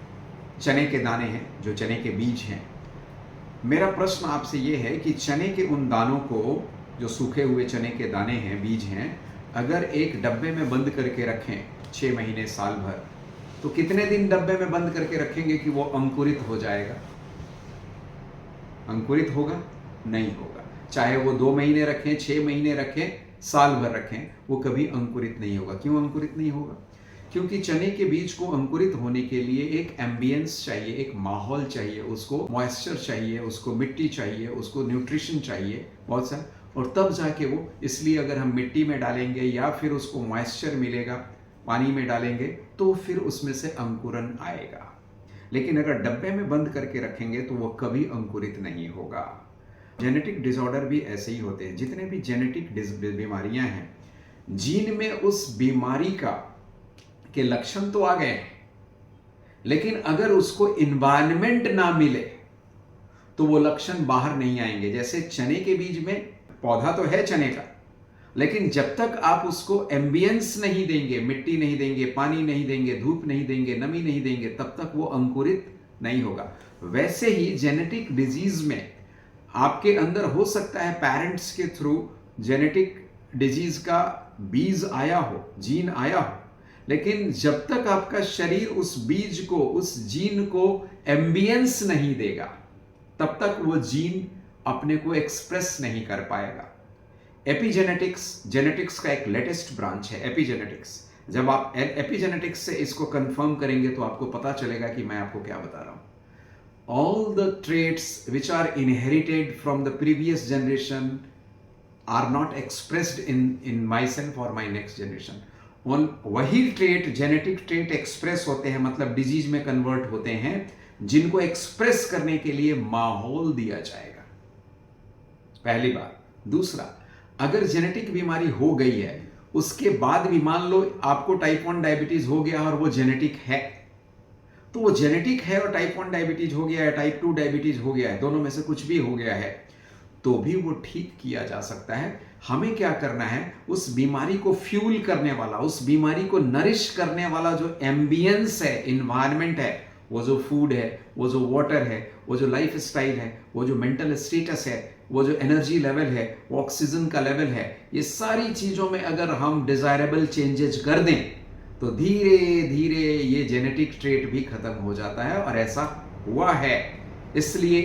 चने के दाने हैं, जो चने के बीज हैं। मेरा प्रश्न आपसे ये है कि चने के उन दानों को, जो सूखे हुए चने के दाने हैं, बीज हैं, अगर एक डब्बे में बंद करके रखें 6 महीने, साल भर, तो कितने दिन डब्बे में बंद करके रखेंगे कि वो अंकुरित हो जाएगा? अंकुरित होगा? नहीं होगा। चाहे वो 2 महीने रखें, 6 महीने रखें, साल भर रखें, वो कभी अंकुरित नहीं होगा। क्यों अंकुरित नहीं होगा? क्योंकि चने के बीज को अंकुरित होने के लिए एक एम्बियंस चाहिए, एक माहौल चाहिए, उसको मॉइस्चर चाहिए, उसको मिट्टी चाहिए, उसको न्यूट्रिशन चाहिए बहुत सा, और तब जाके वो, इसलिए अगर हम मिट्टी में डालेंगे या फिर उसको मॉइस्चर मिलेगा, पानी में डालेंगे, तो फिर उसमें से अंकुरन आएगा। लेकिन अगर डब्बे में बंद करके रखेंगे तो वो कभी अंकुरित नहीं होगा। जेनेटिक डिसऑर्डर भी ऐसे ही होते हैं। जितने भी जेनेटिक बीमारियां हैं, जीन में उस बीमारी के लक्षण तो आ गए हैं, लेकिन अगर उसको इन्वायरमेंट ना मिले तो वो लक्षण बाहर नहीं आएंगे। जैसे चने के बीज में, पौधा तो है चने का, लेकिन जब तक आप उसको एम्बियंस नहीं देंगे, मिट्टी नहीं देंगे, पानी नहीं देंगे, धूप नहीं देंगे, नमी नहीं देंगे, तब तक वो अंकुरित नहीं होगा। वैसे ही जेनेटिक डिजीज में आपके अंदर हो सकता है पेरेंट्स के थ्रू जेनेटिक डिजीज का बीज आया हो, जीन आया हो, लेकिन जब तक आपका शरीर उस बीज को, उस जीन को एम्बियंस नहीं देगा, तब तक वो जीन अपने को एक्सप्रेस नहीं कर पाएगा। एपिजेनेटिक्स, जेनेटिक्स का एक लेटेस्ट ब्रांच है एपिजेनेटिक्स। जब आप एपिजेनेटिक्स से इसको कंफर्म करेंगे तो आपको पता चलेगा कि मैं आपको क्या बता रहा हूं। All the traits which are inherited from the previous generation are not expressed in myself or my next generation. वही ट्रेट, जेनेटिक ट्रेट एक्सप्रेस होते हैं, मतलब डिजीज में कन्वर्ट होते हैं, जिनको एक्सप्रेस करने के लिए माहौल दिया जाएगा, पहली बात। दूसरा, अगर जेनेटिक बीमारी हो गई है, उसके बाद भी मान लो आपको टाइप 1 डायबिटीज हो गया और वो जेनेटिक है, तो वो जेनेटिक है और टाइप 1 डायबिटीज हो गया है, टाइप 2 डायबिटीज हो गया है, दोनों में से कुछ भी हो गया है, तो भी वो ठीक किया जा सकता है। हमें क्या करना है, उस बीमारी को फ्यूल करने वाला, उस बीमारी को नरिश करने वाला जो एम्बियंस है, इन्वायरमेंट है, वो जो फूड है, वो जो वाटर है, वो जो लाइफ स्टाइल है, वो जो मेंटल स्टेटस है, वो जो एनर्जी लेवल है, वो ऑक्सीजन का लेवल है, ये सारी चीज़ों में अगर हम डिजायरेबल चेंजेस कर दें तो धीरे धीरे ये जेनेटिक ट्रेट भी खत्म हो जाता है, और ऐसा हुआ है। इसलिए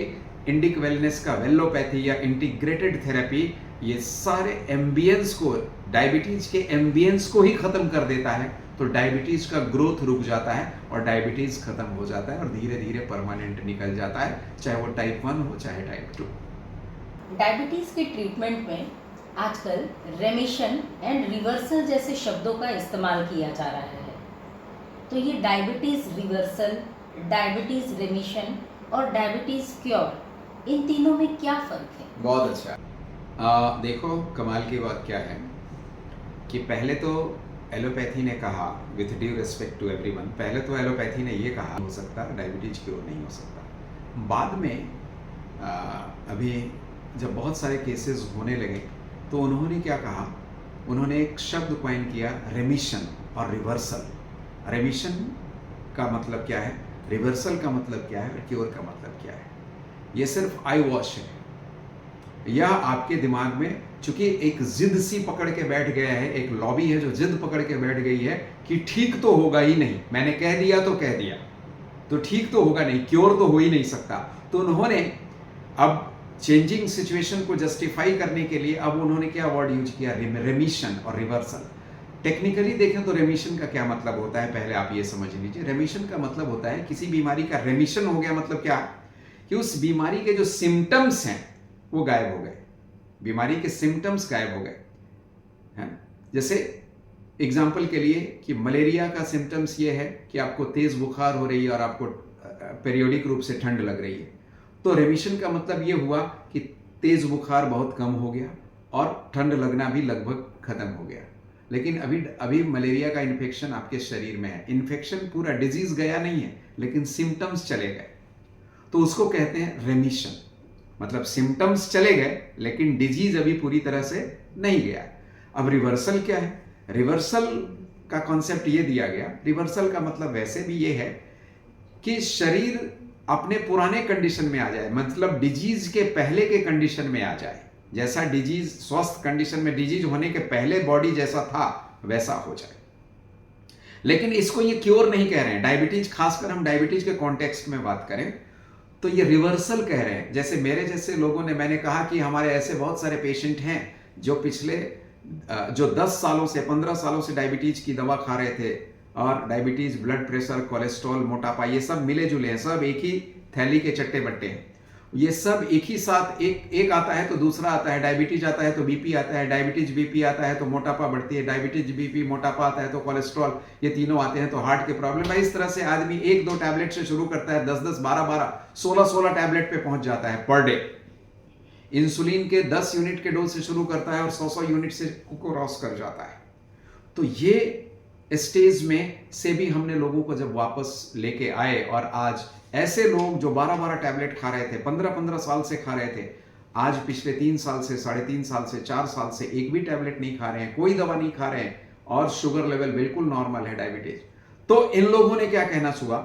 इंडिक वेलनेस का वेलोपैथी या इंटीग्रेटेड थेरेपी ये सारे एम्बियंस को, डायबिटीज के एम्बियंस को ही खत्म कर देता है, तो डायबिटीज का ग्रोथ रुक जाता है और डायबिटीज खत्म हो जाता है और धीरे धीरे परमानेंट निकल जाता है, चाहे वो टाइप 1 हो चाहे टाइप 2। डायबिटीज के ट्रीटमेंट में आजकल रेमिशन एंड रिवर्सल जैसे शब्दों का इस्तेमाल किया जा रहा है, तो ये डायबिटीज रिवर्सल, डायबिटीज रेमिशन और डायबिटीज क्योर, इन तीनों में क्या फर्क है? बहुत अच्छा। देखो कमाल की बात क्या है कि पहले तो एलोपैथी ने कहा, with due respect to everyone, पहले तो एलोपैथी ने ये कहा हो सकता डायबिटीज क्योर नहीं हो सकता। बाद में अभी जब बहुत सारे केसेस होने लगे तो उन्होंने क्या कहा, उन्होंने एक शब्द कॉइन किया, रेमिशन और रिवर्सल। रेमिशन का मतलब क्या है, रिवर्सल का मतलब क्या है और क्योर का मतलब क्या है। ये सिर्फ आई वॉश है, यह आपके दिमाग में चूंकि एक जिद सी पकड़ के बैठ गया है, एक लॉबी है जो जिद पकड़ के बैठ गई है कि ठीक तो होगा ही नहीं, मैंने कह दिया तो कह दिया, तो ठीक तो होगा नहीं, क्योर तो हो ही नहीं सकता। तो उन्होंने अब चेंजिंग सिचुएशन को जस्टिफाई करने के लिए अब उन्होंने क्या वर्ड यूज किया, रेमिशन और रिवर्सल। टेक्निकली देखें तो रेमिशन का क्या मतलब होता है, पहले आप ये समझ लीजिए। रेमिशन का मतलब होता है किसी बीमारी का रेमिशन हो गया, मतलब क्या कि उस बीमारी के जो सिम्टम्स हैं वो गायब हो गए, बीमारी के सिम्टम्स गायब हो गए हैं। जैसे एग्जाम्पल के लिए कि मलेरिया का सिम्टम्स ये है कि आपको तेज बुखार हो रही है और आपको पीरियोडिक रूप से ठंड लग रही है, तो रेमिशन का मतलब ये हुआ कि तेज बुखार बहुत कम हो गया और ठंड लगना भी लगभग खत्म हो गया। लेकिन अभी मलेरिया का इन्फेक्शन आपके शरीर में है, इन्फेक्शन पूरा डिजीज गया नहीं है लेकिन सिम्टम्स चले गए, तो उसको कहते हैं रेमिशन। मतलब सिम्टम्स चले गए लेकिन डिजीज अभी पूरी तरह से नहीं गया। अब रिवर्सल क्या है, रिवर्सल का कॉन्सेप्ट ये दिया गया, रिवर्सल का मतलब वैसे भी ये है कि शरीर अपने पुराने कंडीशन में आ जाए, मतलब डिजीज के पहले के कंडीशन में आ जाए, जैसा डिजीज स्वस्थ कंडीशन में डिजीज होने के पहले बॉडी जैसा था वैसा हो जाए। लेकिन इसको ये क्योर नहीं कह रहे हैं, डायबिटीज, खासकर हम डायबिटीज के कॉन्टेक्स्ट में बात करें तो ये रिवर्सल कह रहे हैं। जैसे मेरे जैसे लोगों ने, मैंने कहा कि हमारे ऐसे बहुत सारे पेशेंट हैं जो पिछले 10 सालों से 15 सालों से डायबिटीज की दवा खा रहे थे, और डायबिटीज, ब्लड प्रेशर, कोलेस्ट्रॉल, मोटापा, ये सब मिले जुले हैं, सब एक ही थैली के चट्टे बट्टे हैं, ये सब एक ही साथ, एक आता है तो दूसरा आता है, डायबिटीज आता है तो बीपी आता है, डायबिटीज बीपी आता है तो मोटापा बढ़ती है, डायबिटीज बीपी मोटापा आता है तो कोलेस्ट्रॉल, ये तीनों आते हैं तो हार्ट के प्रॉब्लम है। इस तरह से आदमी 1-2 टैबलेट से शुरू करता है, 10-10, 12-12, 16-16 टैबलेट पे पहुंच जाता है पर डे। इंसुलिन के 10 यूनिट के डोज से शुरू करता है और 100-100 यूनिट से क्रॉस कर जाता है। तो ये स्टेज में से भी हमने लोगों को जब वापस लेके आए, और आज ऐसे लोग जो 12-12 टैबलेट खा रहे थे, 15-15 साल से खा रहे थे, आज पिछले 3 साल से, 3.5 साल से, 4 साल से एक भी टैबलेट नहीं खा रहे हैं, कोई दवा नहीं खा रहे हैं, और शुगर लेवल बिल्कुल नॉर्मल है, डायबिटीज। तो इन लोगों ने क्या कहना सुना,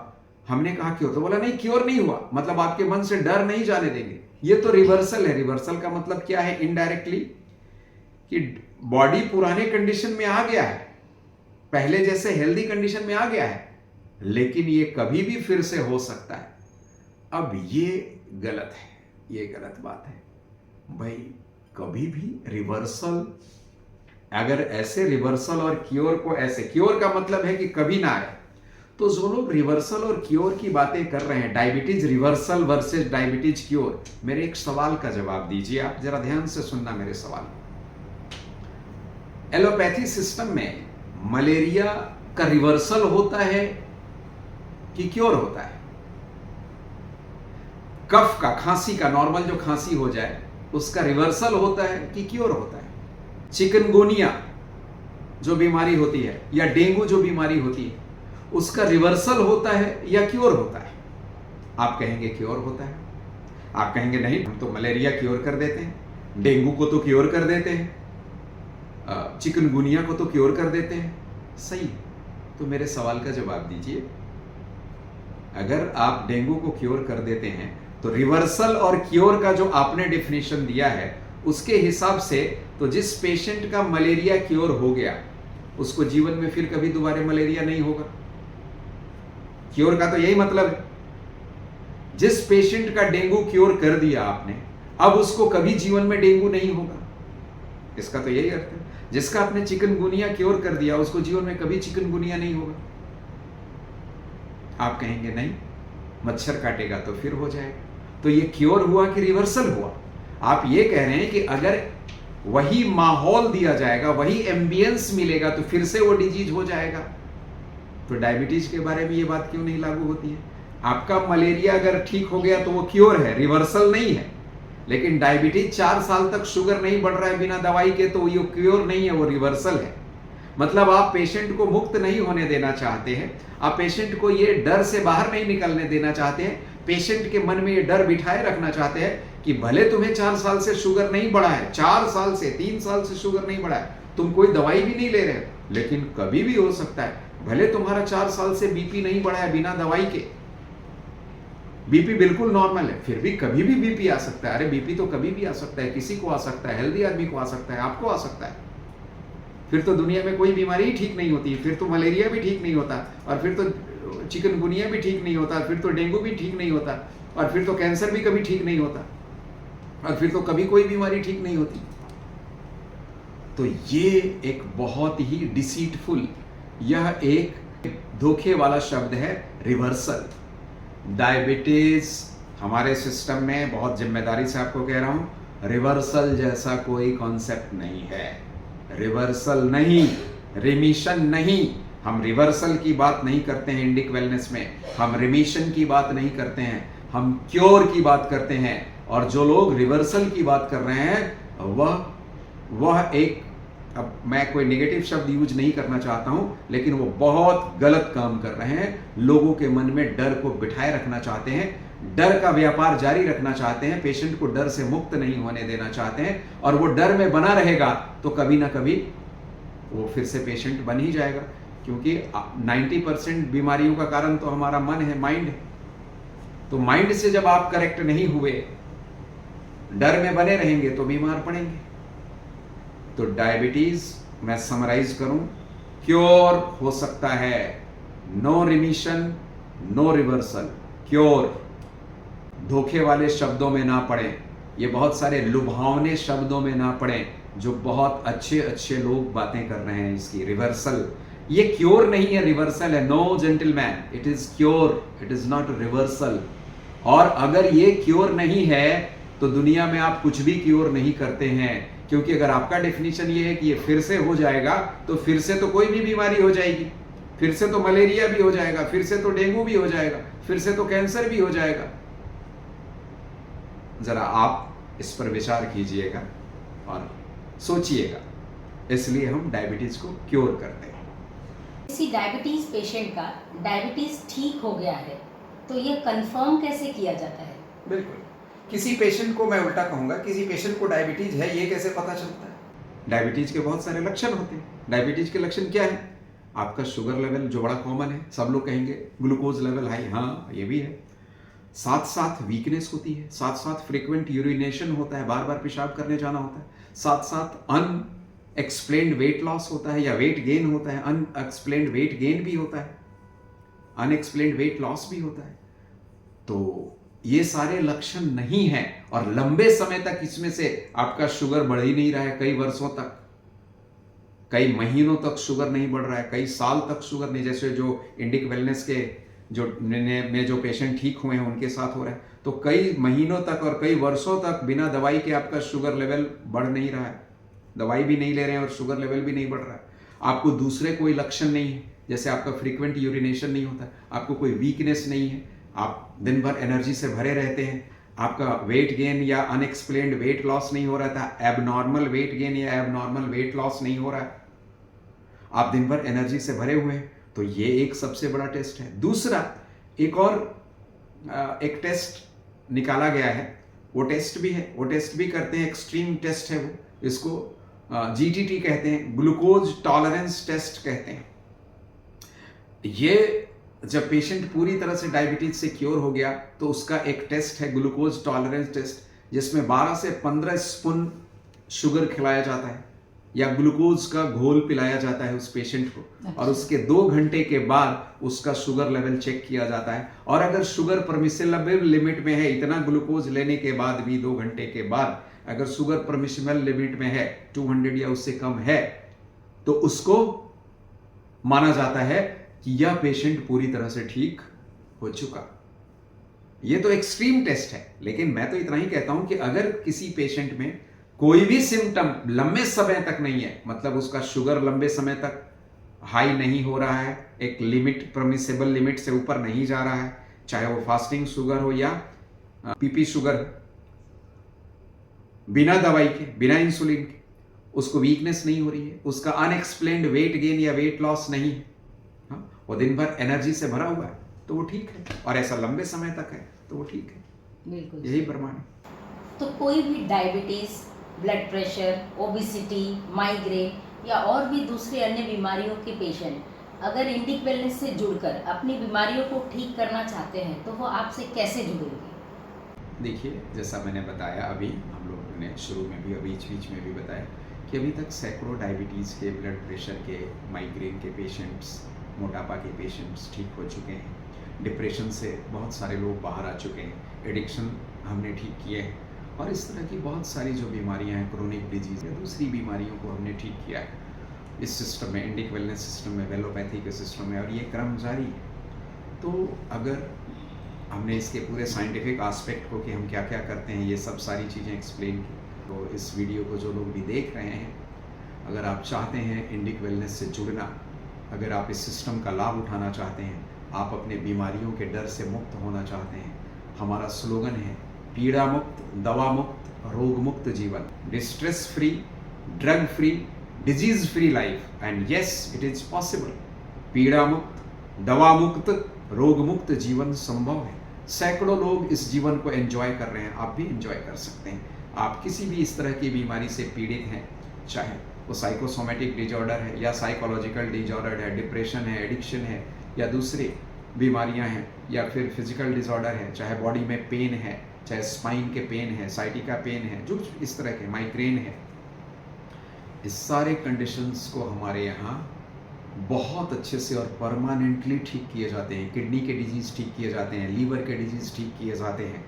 हमने कहा क्योर, तो बोला नहीं क्योर नहीं हुआ, मतलब आपके मन से डर नहीं जाने देंगे, ये तो रिवर्सल है। रिवर्सल का मतलब क्या है इनडायरेक्टली, कि बॉडी पुराने कंडीशन में आ गया है, पहले जैसे हेल्दी कंडीशन में आ गया है, लेकिन ये कभी भी फिर से हो सकता है। अब ये गलत है, ये गलत बात है भाई। कभी भी रिवर्सल, अगर ऐसे रिवर्सल और क्योर को ऐसे, क्योर का मतलब है कि कभी ना आए, तो जो लोग रिवर्सल और क्योर की बातें कर रहे हैं, diabetes reversal versus diabetes cure, मेरे एक सवाल का जवाब दीजिए आप, जरा ध्यान से सुनना मेरे सवाल। एलोपैथी सिस्टम में मलेरिया का रिवर्सल होता है कि क्योर होता है? कफ का, खांसी का, नॉर्मल जो खांसी हो जाए उसका रिवर्सल होता है कि क्योर होता है? चिकनगुनिया जो बीमारी होती है या डेंगू जो बीमारी होती है, उसका रिवर्सल होता है या क्योर होता है? आप कहेंगे क्योर होता है। आप कहेंगे नहीं, हम तो मलेरिया क्योर कर देते हैं, डेंगू को तो क्योर कर देते हैं, चिकनगुनिया को तो क्योर कर देते हैं। सही, तो मेरे सवाल का जवाब दीजिए। अगर आप डेंगू को क्योर कर देते हैं तो रिवर्सल और क्योर का जो आपने डेफिनेशन दिया है उसके हिसाब से, तो जिस पेशेंट का मलेरिया क्योर हो गया उसको जीवन में फिर कभी दोबारा मलेरिया नहीं होगा। क्योर का तो यही मतलब है। जिस पेशेंट का डेंगू क्योर कर दिया आपने, अब उसको कभी जीवन में डेंगू नहीं होगा, इसका तो यही अर्थ है। जिसका आपने चिकनगुनिया क्योर कर दिया उसको जीवन में कभी चिकनगुनिया नहीं होगा। आप कहेंगे नहीं, मच्छर काटेगा तो फिर हो जाएगा। तो ये क्योर हुआ कि रिवर्सल हुआ? आप ये कह रहे हैं कि अगर वही माहौल दिया जाएगा, वही एम्बियंस मिलेगा तो फिर से वो डिजीज हो जाएगा। तो डायबिटीज के बारे में ये बात क्यों नहीं लागू होती है? आपका मलेरिया अगर ठीक हो गया तो वो क्योर है, रिवर्सल नहीं है। लेकिन डायबिटीज 4 साल तक शुगर नहीं बढ़ रहा है बिना दवाई के, तो ये क्योर नहीं है, वो रिवर्सल है। मतलब आप पेशेंट को मुक्त नहीं होने देना चाहते हैं, आप पेशेंट को ये डर से बाहर नहीं निकलने देना चाहते हैं, पेशेंट के मन में ये डर बिठाए रखना चाहते हैं कि भले तुम्हें 4 साल से शुगर नहीं बढ़ा है, 4 साल से 3 साल से शुगर नहीं बढ़ा है, तुम कोई दवाई भी नहीं ले रहे, लेकिन कभी भी हो सकता है। भले तुम्हारा 4 साल से बीपी नहीं बढ़ा है बिना दवाई के, बीपी बिल्कुल नॉर्मल है, फिर भी कभी भी बीपी आ सकता है। अरे बीपी तो कभी भी आ सकता है, किसी को आ सकता है, हेल्दी आदमी को आ सकता है, आपको आ सकता है। फिर तो दुनिया में कोई बीमारी ही ठीक नहीं होती, फिर तो मलेरिया भी ठीक नहीं होता, और फिर तो चिकनगुनिया भी ठीक नहीं होता, फिर तो डेंगू भी ठीक नहीं होता, और फिर तो कैंसर भी कभी ठीक नहीं होता, और फिर तो कभी कोई बीमारी ठीक नहीं होती। तो ये एक बहुत ही डिसीटफुल, यह एक धोखे वाला शब्द है, रिवर्सल। डायबिटीज हमारे सिस्टम में, बहुत जिम्मेदारी से आपको कह रहा हूं, रिवर्सल जैसा कोई कॉन्सेप्ट नहीं है। रिवर्सल नहीं, रिमिशन नहीं। हम रिवर्सल की बात नहीं करते हैं इंडिक वेलनेस में, हम रिमिशन की बात नहीं करते हैं, हम क्योर की बात करते हैं। और जो लोग रिवर्सल की बात कर रहे हैं वह एक, अब मैं कोई नेगेटिव शब्द यूज नहीं करना चाहता हूं, लेकिन वो बहुत गलत काम कर रहे हैं। लोगों के मन में डर को बिठाए रखना चाहते हैं, डर का व्यापार जारी रखना चाहते हैं, पेशेंट को डर से मुक्त नहीं होने देना चाहते हैं, और वो डर में बना रहेगा तो कभी ना कभी वो फिर से पेशेंट बन ही जाएगा। क्योंकि 90% बीमारियों का कारण तो हमारा मन है, माइंड है। तो माइंड से जब आप करेक्ट नहीं हुए, डर में बने रहेंगे तो बीमार पड़ेंगे। तो डायबिटीज, मैं समराइज करूं, क्योर हो सकता है, no remission, no reversal, cure. धोखे वाले शब्दों में ना पड़ें, ये बहुत सारे लुभावने शब्दों में ना पड़ें जो बहुत अच्छे अच्छे लोग बातें कर रहे हैं इसकी। रिवर्सल, ये क्योर नहीं है, रिवर्सल है। No gentleman, it is cure, it is not reversal. और अगर ये क्योर नहीं है तो दुनिया में आप कुछ भी क्योर नहीं करते हैं, क्योंकि अगर आपका डेफिनेशन ये है कि ये फिर से हो जाएगा, तो फिर से तो कोई भी बीमारी हो जाएगी, फिर से तो मलेरिया भी हो जाएगा, फिर से तो डेंगू भी हो जाएगा, फिर से तो कैंसर भी हो जाएगा। जरा आप इस पर विचार कीजिएगा और सोचिएगा, इसलिए हम डायबिटीज को क्योर करते हैं। किसी डायबिटीज पेशेंट का डायबिटीज ठीक हो गया है तो ये कंफर्म कैसे किया जाता है? बिल्कुल, किसी पेशेंट को, मैं उल्टा कहूंगा, किसी पेशेंट को डायबिटीज है ये कैसे पता चलता है? डायबिटीज के बहुत सारे लक्षण होते हैं। डायबिटीज के लक्षण क्या है? आपका शुगर लेवल जो बड़ा कॉमन है, सब लोग कहेंगे ग्लूकोज लेवल हाई, हाँ ये भी है। साथ साथ वीकनेस होती है, साथ साथ फ्रीक्वेंट यूरिनेशन होता है, बार बार पेशाब करने जाना होता है, साथ साथ अनएक्सप्लेन्ड वेट लॉस होता है या वेट गेन होता है, अनएक्सप्लेन्ड वेट गेन भी होता है, अनएक्सप्लेन्ड वेट लॉस भी होता है। तो ये सारे लक्षण नहीं हैं और लंबे समय तक इसमें से आपका शुगर बढ़ ही नहीं रहा है, कई वर्षों तक, कई महीनों तक शुगर नहीं बढ़ रहा है, कई साल तक शुगर नहीं, जैसे जो इंडिक वेलनेस के जो पेशेंट ठीक हुए हैं उनके साथ हो रहा है, तो कई महीनों तक और कई वर्षों तक बिना दवाई के आपका शुगर लेवल बढ़ नहीं रहा है, दवाई भी नहीं ले रहे हैं और शुगर लेवल भी नहीं बढ़ रहा है। आपको दूसरे कोई लक्षण नहीं है, जैसे आपका फ्रीक्वेंट यूरिनेशन नहीं होता, आपको कोई वीकनेस नहीं है, आप दिन भर एनर्जी से भरे रहते हैं, आपका वेट गेन या अनएक्सप्लेन्ड वेट लॉस नहीं हो रहा था, एबनॉर्मल वेट गेन या एबनॉर्मल वेट लॉस नहीं हो रहा है, आप दिन भर एनर्जी से भरे हुए हैं, तो ये एक सबसे बड़ा टेस्ट है। दूसरा एक टेस्ट निकाला गया है, वो टेस्ट भी करते हैं, एक्सट्रीम टेस्ट है वो, इसको GTT कहते हैं, ग्लूकोज टॉलरेंस टेस्ट कहते हैं। ये जब पेशेंट पूरी तरह से डायबिटीज से क्योर हो गया तो उसका एक टेस्ट है ग्लूकोज टॉलरेंस टेस्ट, जिसमें 12 से 15 स्पून शुगर खिलाया जाता है या ग्लूकोज का घोल पिलाया जाता है उस पेशेंट को, और उसके 2 घंटे के बाद उसका शुगर लेवल चेक किया जाता है, और अगर शुगर परमिसिबल लिमिट में है, इतना ग्लूकोज लेने के बाद भी 2 घंटे के बाद अगर शुगर परमिसिबल लिमिट में है 200 या उससे कम है, तो उसको माना जाता है कि यह पेशेंट पूरी तरह से ठीक हो चुका। यह तो एक्सट्रीम टेस्ट है, लेकिन मैं तो इतना ही कहता हूं कि अगर किसी पेशेंट में कोई भी सिम्टम लंबे समय तक नहीं है, मतलब उसका शुगर लंबे समय तक हाई नहीं हो रहा है, एक लिमिट परमिसिबल लिमिट से ऊपर नहीं जा रहा है, चाहे वो फास्टिंग शुगर हो या पीपी शुगर, बिना दवाई के, बिना इंसुलिन के, उसको वीकनेस नहीं हो रही है, उसका अनएक्सप्लेन्ड वेट गेन या वेट लॉस नहीं है, वो दिन भर एनर्जी से भरा हुआ है, तो वो ठीक है, और ऐसा लंबे समय तक है तो वो ठीक है। बिल्कुल यही प्रमाण है। तो कोई भी diabetes, blood pressure, obesity, migraine या और भी दूसरे अन्य बीमारियों के पेशेंट अगर इंडिक वेलनेस से जुड़कर अपनी बीमारियों को ठीक करना चाहते हैं तो वो आपसे कैसे जुड़ेंगे? देखिए, जैसा मैंने बताया, अभी हम लोगों ने शुरू में भी और बीच में भी बताया कि अभी तक सैकड़ों डायबिटीज़ के, ब्लड प्रेशर के, माइग्रेन के पेशेंट्स, मोटापा के पेशेंट्स ठीक हो चुके हैं, डिप्रेशन से बहुत सारे लोग बाहर आ चुके हैं, एडिक्शन हमने ठीक किए हैं, और इस तरह की बहुत सारी जो बीमारियां हैं, क्रोनिक डिजीज़ या दूसरी बीमारियों को हमने ठीक किया है इस सिस्टम में, इंडिक वेलनेस सिस्टम में, वेलोपैथी के सिस्टम में, और ये क्रम जारी है। तो अगर हमने इसके पूरे साइंटिफिक एस्पेक्ट को कि हम क्या क्या करते हैं, ये सब सारी चीज़ें एक्सप्लेन की, तो इस वीडियो को जो लोग भी देख रहे हैं, अगर आप चाहते हैं इंडिक वेलनेस से जुड़ना, अगर आप इस सिस्टम का लाभ उठाना चाहते हैं, आप अपने बीमारियों के डर से मुक्त होना चाहते हैं, हमारा स्लोगन है पीड़ा मुक्त, दवा मुक्त, रोग मुक्त जीवन, distress free, drug free, disease free life, and yes it is possible. पीड़ा मुक्त, दवा मुक्त, रोग मुक्त जीवन संभव है। सैकड़ों लोग इस जीवन को एंजॉय कर रहे हैं, आप भी एंजॉय कर सकते हैं। आप किसी भी इस तरह की बीमारी से पीड़ित हैं, चाहे वो साइकोसोमेटिक डिजॉर्डर है या साइकोलॉजिकल डिजॉर्डर है, डिप्रेशन है, एडिक्शन है या दूसरी बीमारियां हैं, या फिर फिजिकल डिजॉर्डर है, चाहे बॉडी में पेन है, चाहे स्पाइन के पेन है, साइटिका पेन है, जो इस तरह के माइग्रेन है, इस सारे कंडीशंस को हमारे यहाँ बहुत अच्छे से और परमानेंटली ठीक किए जाते हैं। किडनी के डिजीज़ ठीक किए जाते हैं, लीवर के डिजीज़ ठीक किए जाते हैं।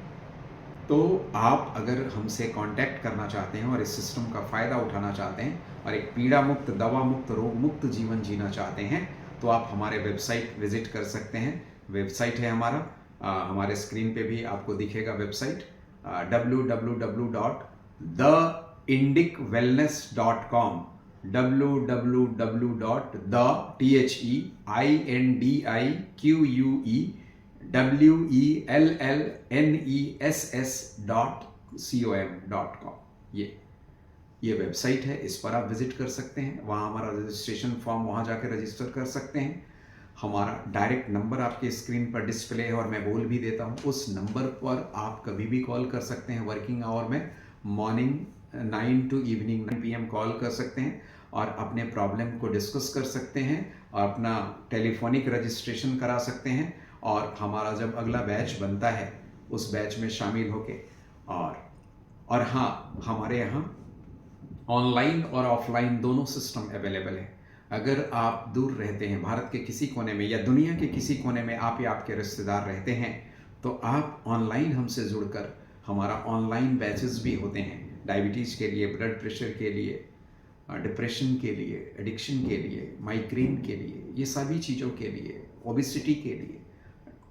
तो आप अगर हमसे कांटेक्ट करना चाहते हैं और इस सिस्टम का फ़ायदा उठाना चाहते हैं और एक पीड़ा मुक्त, दवा मुक्त, रोग मुक्त जीवन जीना चाहते हैं, तो आप हमारे वेबसाइट विजिट कर सकते हैं। वेबसाइट है हमारे स्क्रीन पे भी आपको दिखेगा वेबसाइट, www.theindicwellness.com, www.theindicwellness.com। ये वेबसाइट है, इस पर आप विजिट कर सकते हैं। वहाँ हमारा रजिस्ट्रेशन फॉर्म, वहाँ जाकर रजिस्टर कर सकते हैं। हमारा डायरेक्ट नंबर आपके स्क्रीन पर डिस्प्ले है और मैं बोल भी देता हूँ, उस नंबर पर आप कभी भी कॉल कर सकते हैं। वर्किंग आवर में morning 9 to evening 9 PM call कर सकते हैं और अपने प्रॉब्लम को डिस्कस कर सकते हैं और अपना टेलीफोनिक रजिस्ट्रेशन करा सकते हैं। और हमारा जब अगला बैच बनता है उस बैच में शामिल होके। और हाँ, हमारे यहाँ ऑनलाइन और ऑफलाइन दोनों सिस्टम अवेलेबल है। अगर आप दूर रहते हैं, भारत के किसी कोने में या दुनिया के किसी कोने में आप या आपके रिश्तेदार रहते हैं, तो आप ऑनलाइन हमसे जुड़कर, हमारा ऑनलाइन बैचेस भी होते हैं डायबिटीज़ के लिए, ब्लड प्रेशर के लिए, डिप्रेशन के लिए, एडिक्शन के लिए, माइग्रेन के लिए, ये सभी चीज़ों के लिए, ओबेसिटी के लिए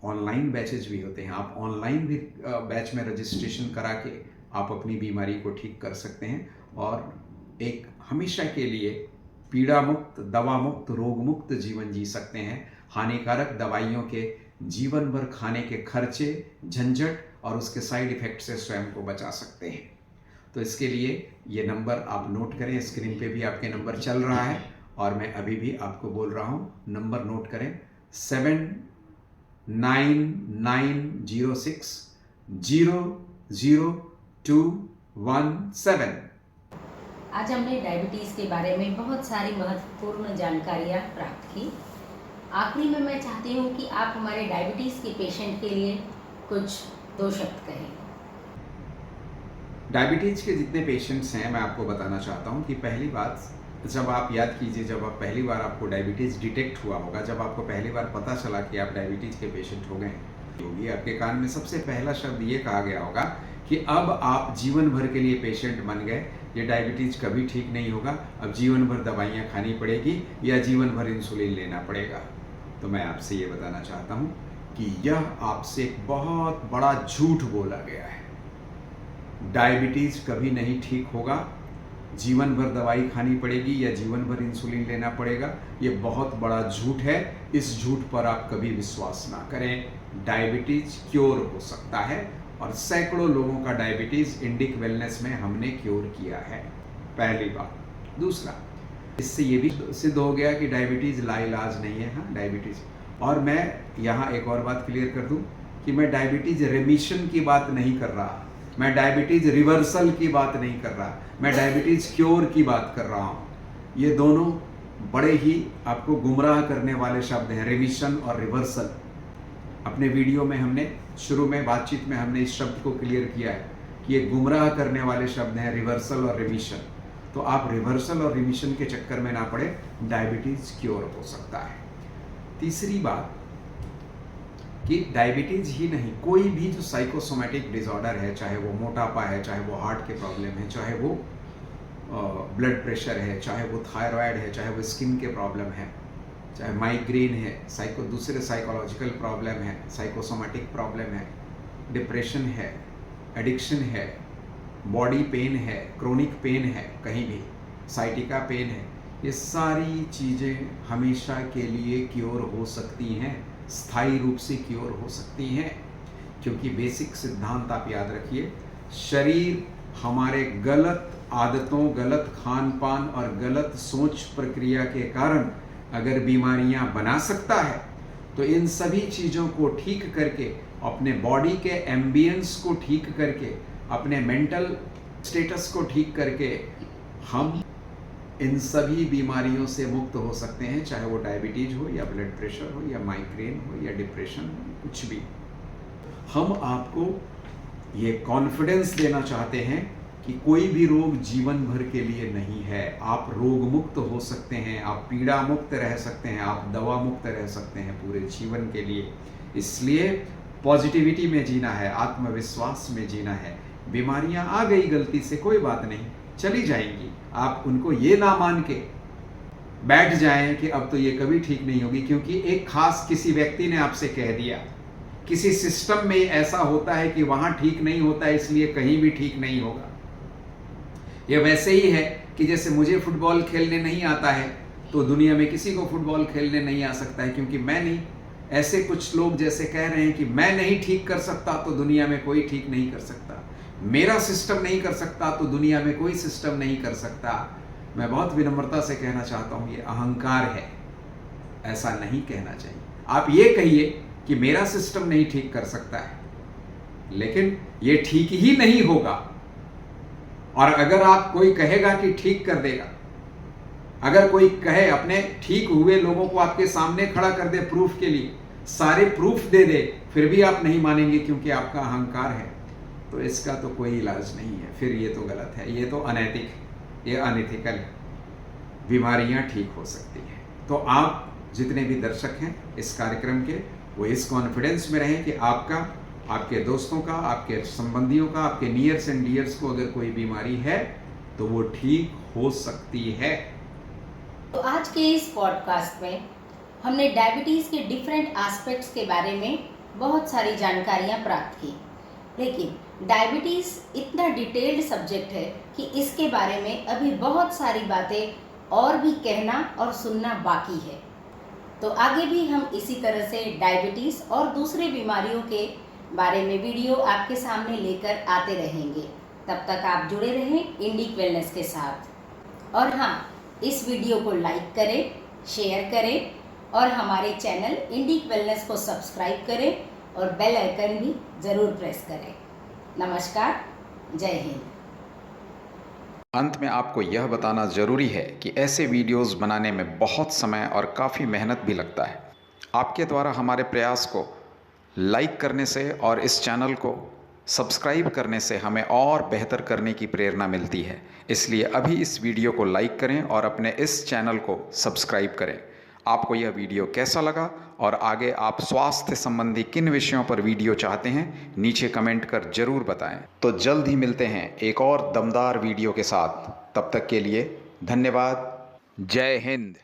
ऑनलाइन बैचेज भी होते हैं। आप ऑनलाइन भी बैच में रजिस्ट्रेशन करा के आप अपनी बीमारी को ठीक कर सकते हैं और एक हमेशा के लिए पीड़ा मुक्त, दवा मुक्त, रोग मुक्त जीवन जी सकते हैं। हानिकारक दवाइयों के जीवन भर खाने के खर्चे, झंझट और उसके साइड इफ़ेक्ट से स्वयं को बचा सकते हैं। तो इसके लिए ये नंबर आप नोट करें, स्क्रीन पे भी आपके नंबर चल रहा है और मैं अभी भी आपको बोल रहा हूँ, नंबर नोट करें 7996000217। आज हमने डायबिटीज़ के बारे में बहुत सारी महत्वपूर्ण जानकारियाँ प्राप्त की। आखिरी में मैं चाहती हूँ कि आप हमारे डायबिटीज़ के पेशेंट के लिए कुछ 2 शब्द कहें। डायबिटीज़ के जितने पेशेंट्स हैं, मैं आपको बताना चाहता हूँ कि पहली बात, जब आप याद कीजिए, जब आप पहली बार आपको डायबिटीज़ डिटेक्ट हुआ होगा, जब आपको पहली बार पता चला कि आप डायबिटीज़ के पेशेंट हो गए होगी, आपके कान में सबसे पहला शब्द ये कहा गया होगा कि अब आप जीवन भर के लिए पेशेंट बन गए, ये डायबिटीज़ कभी ठीक नहीं होगा, अब जीवन भर दवाइयाँ खानी पड़ेगी या जीवन भर इंसुलिन लेना पड़ेगा। तो मैं आपसे ये बताना चाहता हूँ कि यह आपसे एक बहुत बड़ा झूठ बोला गया है। डायबिटीज़ कभी नहीं ठीक होगा, जीवन भर दवाई खानी पड़ेगी या जीवन भर इंसुलिन लेना पड़ेगा, ये बहुत बड़ा झूठ है। इस झूठ पर आप कभी विश्वास ना करें। डायबिटीज़ क्योर हो सकता है और सैकड़ों लोगों का डायबिटीज़ इंडिक वेलनेस में हमने क्योर किया है, पहली बात। दूसरा, इससे ये भी सिद्ध हो गया कि डायबिटीज़ लाइलाज नहीं है। हाँ, डायबिटीज़, और मैं यहाँ एक और बात क्लियर कर दूँ कि मैं डायबिटीज़ रेमिशन की बात नहीं कर रहा, मैं डायबिटीज़ रिवर्सल की बात नहीं कर रहा, मैं डायबिटीज़ क्योर की बात कर रहा हूँ। ये दोनों बड़े ही आपको गुमराह करने वाले शब्द हैं, रिमिशन और रिवर्सल। अपने वीडियो में हमने शुरू में बातचीत में हमने इस शब्द को क्लियर किया है कि ये गुमराह करने वाले शब्द हैं, रिवर्सल और रिमिशन। तो आप रिवर्सल और रिमिशन के चक्कर में ना पड़े, डायबिटीज़ क्योर हो सकता है। तीसरी बात कि डायबिटीज़ ही नहीं, कोई भी जो साइकोसोमेटिक डिसऑर्डर है, चाहे वो मोटापा है, चाहे वो हार्ट के प्रॉब्लम है, चाहे वो ब्लड प्रेशर है, चाहे वो थायराइड है, चाहे वो स्किन के प्रॉब्लम है, चाहे माइग्रेन है, दूसरे साइकोलॉजिकल प्रॉब्लम है, साइकोसोमेटिक प्रॉब्लम है, डिप्रेशन है, एडिक्शन है, बॉडी पेन है, क्रोनिक पेन है, कहीं भी साइटिका पेन है, ये सारी चीज़ें हमेशा के लिए क्योर हो सकती हैं, स्थायी रूप से क्योर हो सकती हैं। क्योंकि बेसिक सिद्धांत आप याद रखिए, शरीर हमारे गलत आदतों, गलत खान पान और गलत सोच प्रक्रिया के कारण अगर बीमारियां बना सकता है, तो इन सभी चीज़ों को ठीक करके, अपने बॉडी के एम्बियंस को ठीक करके, अपने मेंटल स्टेटस को ठीक करके हम इन सभी बीमारियों से मुक्त हो सकते हैं, चाहे वो डायबिटीज हो या ब्लड प्रेशर हो या माइग्रेन हो या डिप्रेशन हो, कुछ भी। हम आपको ये कॉन्फिडेंस देना चाहते हैं कि कोई भी रोग जीवन भर के लिए नहीं है। आप रोग मुक्त हो सकते हैं, आप पीड़ा मुक्त रह सकते हैं, आप दवा मुक्त रह सकते हैं पूरे जीवन के लिए। इसलिए पॉजिटिविटी में जीना है, आत्मविश्वास में जीना है। बीमारियां आ गई गलती से, कोई बात नहीं, चली जाएंगी। आप उनको ये ना मान के बैठ जाएं कि अब तो ये कभी ठीक नहीं होगी, क्योंकि एक खास किसी व्यक्ति ने आपसे कह दिया, किसी सिस्टम में ऐसा होता है कि वहां ठीक नहीं होता है, इसलिए कहीं भी ठीक नहीं होगा। ये वैसे ही है कि जैसे मुझे फुटबॉल खेलने नहीं आता है तो दुनिया में किसी को फुटबॉल खेलने नहीं आ सकता है, क्योंकि मैं नहीं। ऐसे कुछ लोग जैसे कह रहे हैं कि मैं नहीं ठीक कर सकता तो दुनिया में कोई ठीक नहीं कर सकता, मेरा सिस्टम नहीं कर सकता तो दुनिया में कोई सिस्टम नहीं कर सकता। मैं बहुत विनम्रता से कहना चाहता हूँ, ये अहंकार है, ऐसा नहीं कहना चाहिए। आप ये कहिए कि मेरा सिस्टम नहीं ठीक कर सकता है, लेकिन ये ठीक ही नहीं होगा। और अगर आप कोई कहेगा कि ठीक कर देगा, अगर कोई कहे अपने ठीक हुए लोगों को आपके सामने खड़ा कर दे प्रूफ के लिए, सारे प्रूफ दे दे फिर भी आप नहीं मानेंगे क्योंकि आपका अहंकार है, तो इसका तो कोई इलाज नहीं है। फिर ये तो गलत है, ये तो अनैतिक, ये अनएथिकल है। बीमारियां ठीक हो सकती हैं। तो आप जितने भी दर्शक हैं इस कार्यक्रम के, वो इस कॉन्फिडेंस में रहें कि आपका, आपके दोस्तों का, आपके संबंधियों का, आपके नियर्स एंड डियर्स को अगर कोई बीमारी है तो वो ठीक हो सकती है। तो आज के इस पॉडकास्ट में हमने डायबिटीज़ के डिफरेंट एस्पेक्ट्स के बारे में बहुत सारी जानकारियां प्राप्त की, लेकिन डायबिटीज़ इतना डिटेल्ड सब्जेक्ट है कि इसके बारे में अभी बहुत सारी बातें और भी कहना और सुनना बाकी है। तो आगे भी हम इसी तरह से डायबिटीज़ और दूसरे बीमारियों के बारे में वीडियो आपके सामने लेकर आते रहेंगे। तब तक आप जुड़े रहें इंडिक वेलनेस के साथ। और हाँ, इस वीडियो को लाइक करें, शेयर करें और हमारे चैनल इंडिक वेलनेस को सब्सक्राइब करें और बेल आइकन भी ज़रूर प्रेस करें। नमस्कार, जय हिंद। अंत में आपको यह बताना ज़रूरी है कि ऐसे वीडियोस बनाने में बहुत समय और काफ़ी मेहनत भी लगता है। आपके द्वारा हमारे प्रयास को लाइक करने से और इस चैनल को सब्सक्राइब करने से हमें और बेहतर करने की प्रेरणा मिलती है। इसलिए अभी इस वीडियो को लाइक करें और अपने इस चैनल को सब्सक्राइब करें। आपको यह वीडियो कैसा लगा और आगे आप स्वास्थ्य संबंधी किन विषयों पर वीडियो चाहते हैं, नीचे कमेंट कर जरूर बताएं। तो जल्द ही मिलते हैं एक और दमदार वीडियो के साथ। तब तक के लिए धन्यवाद। जय हिंद।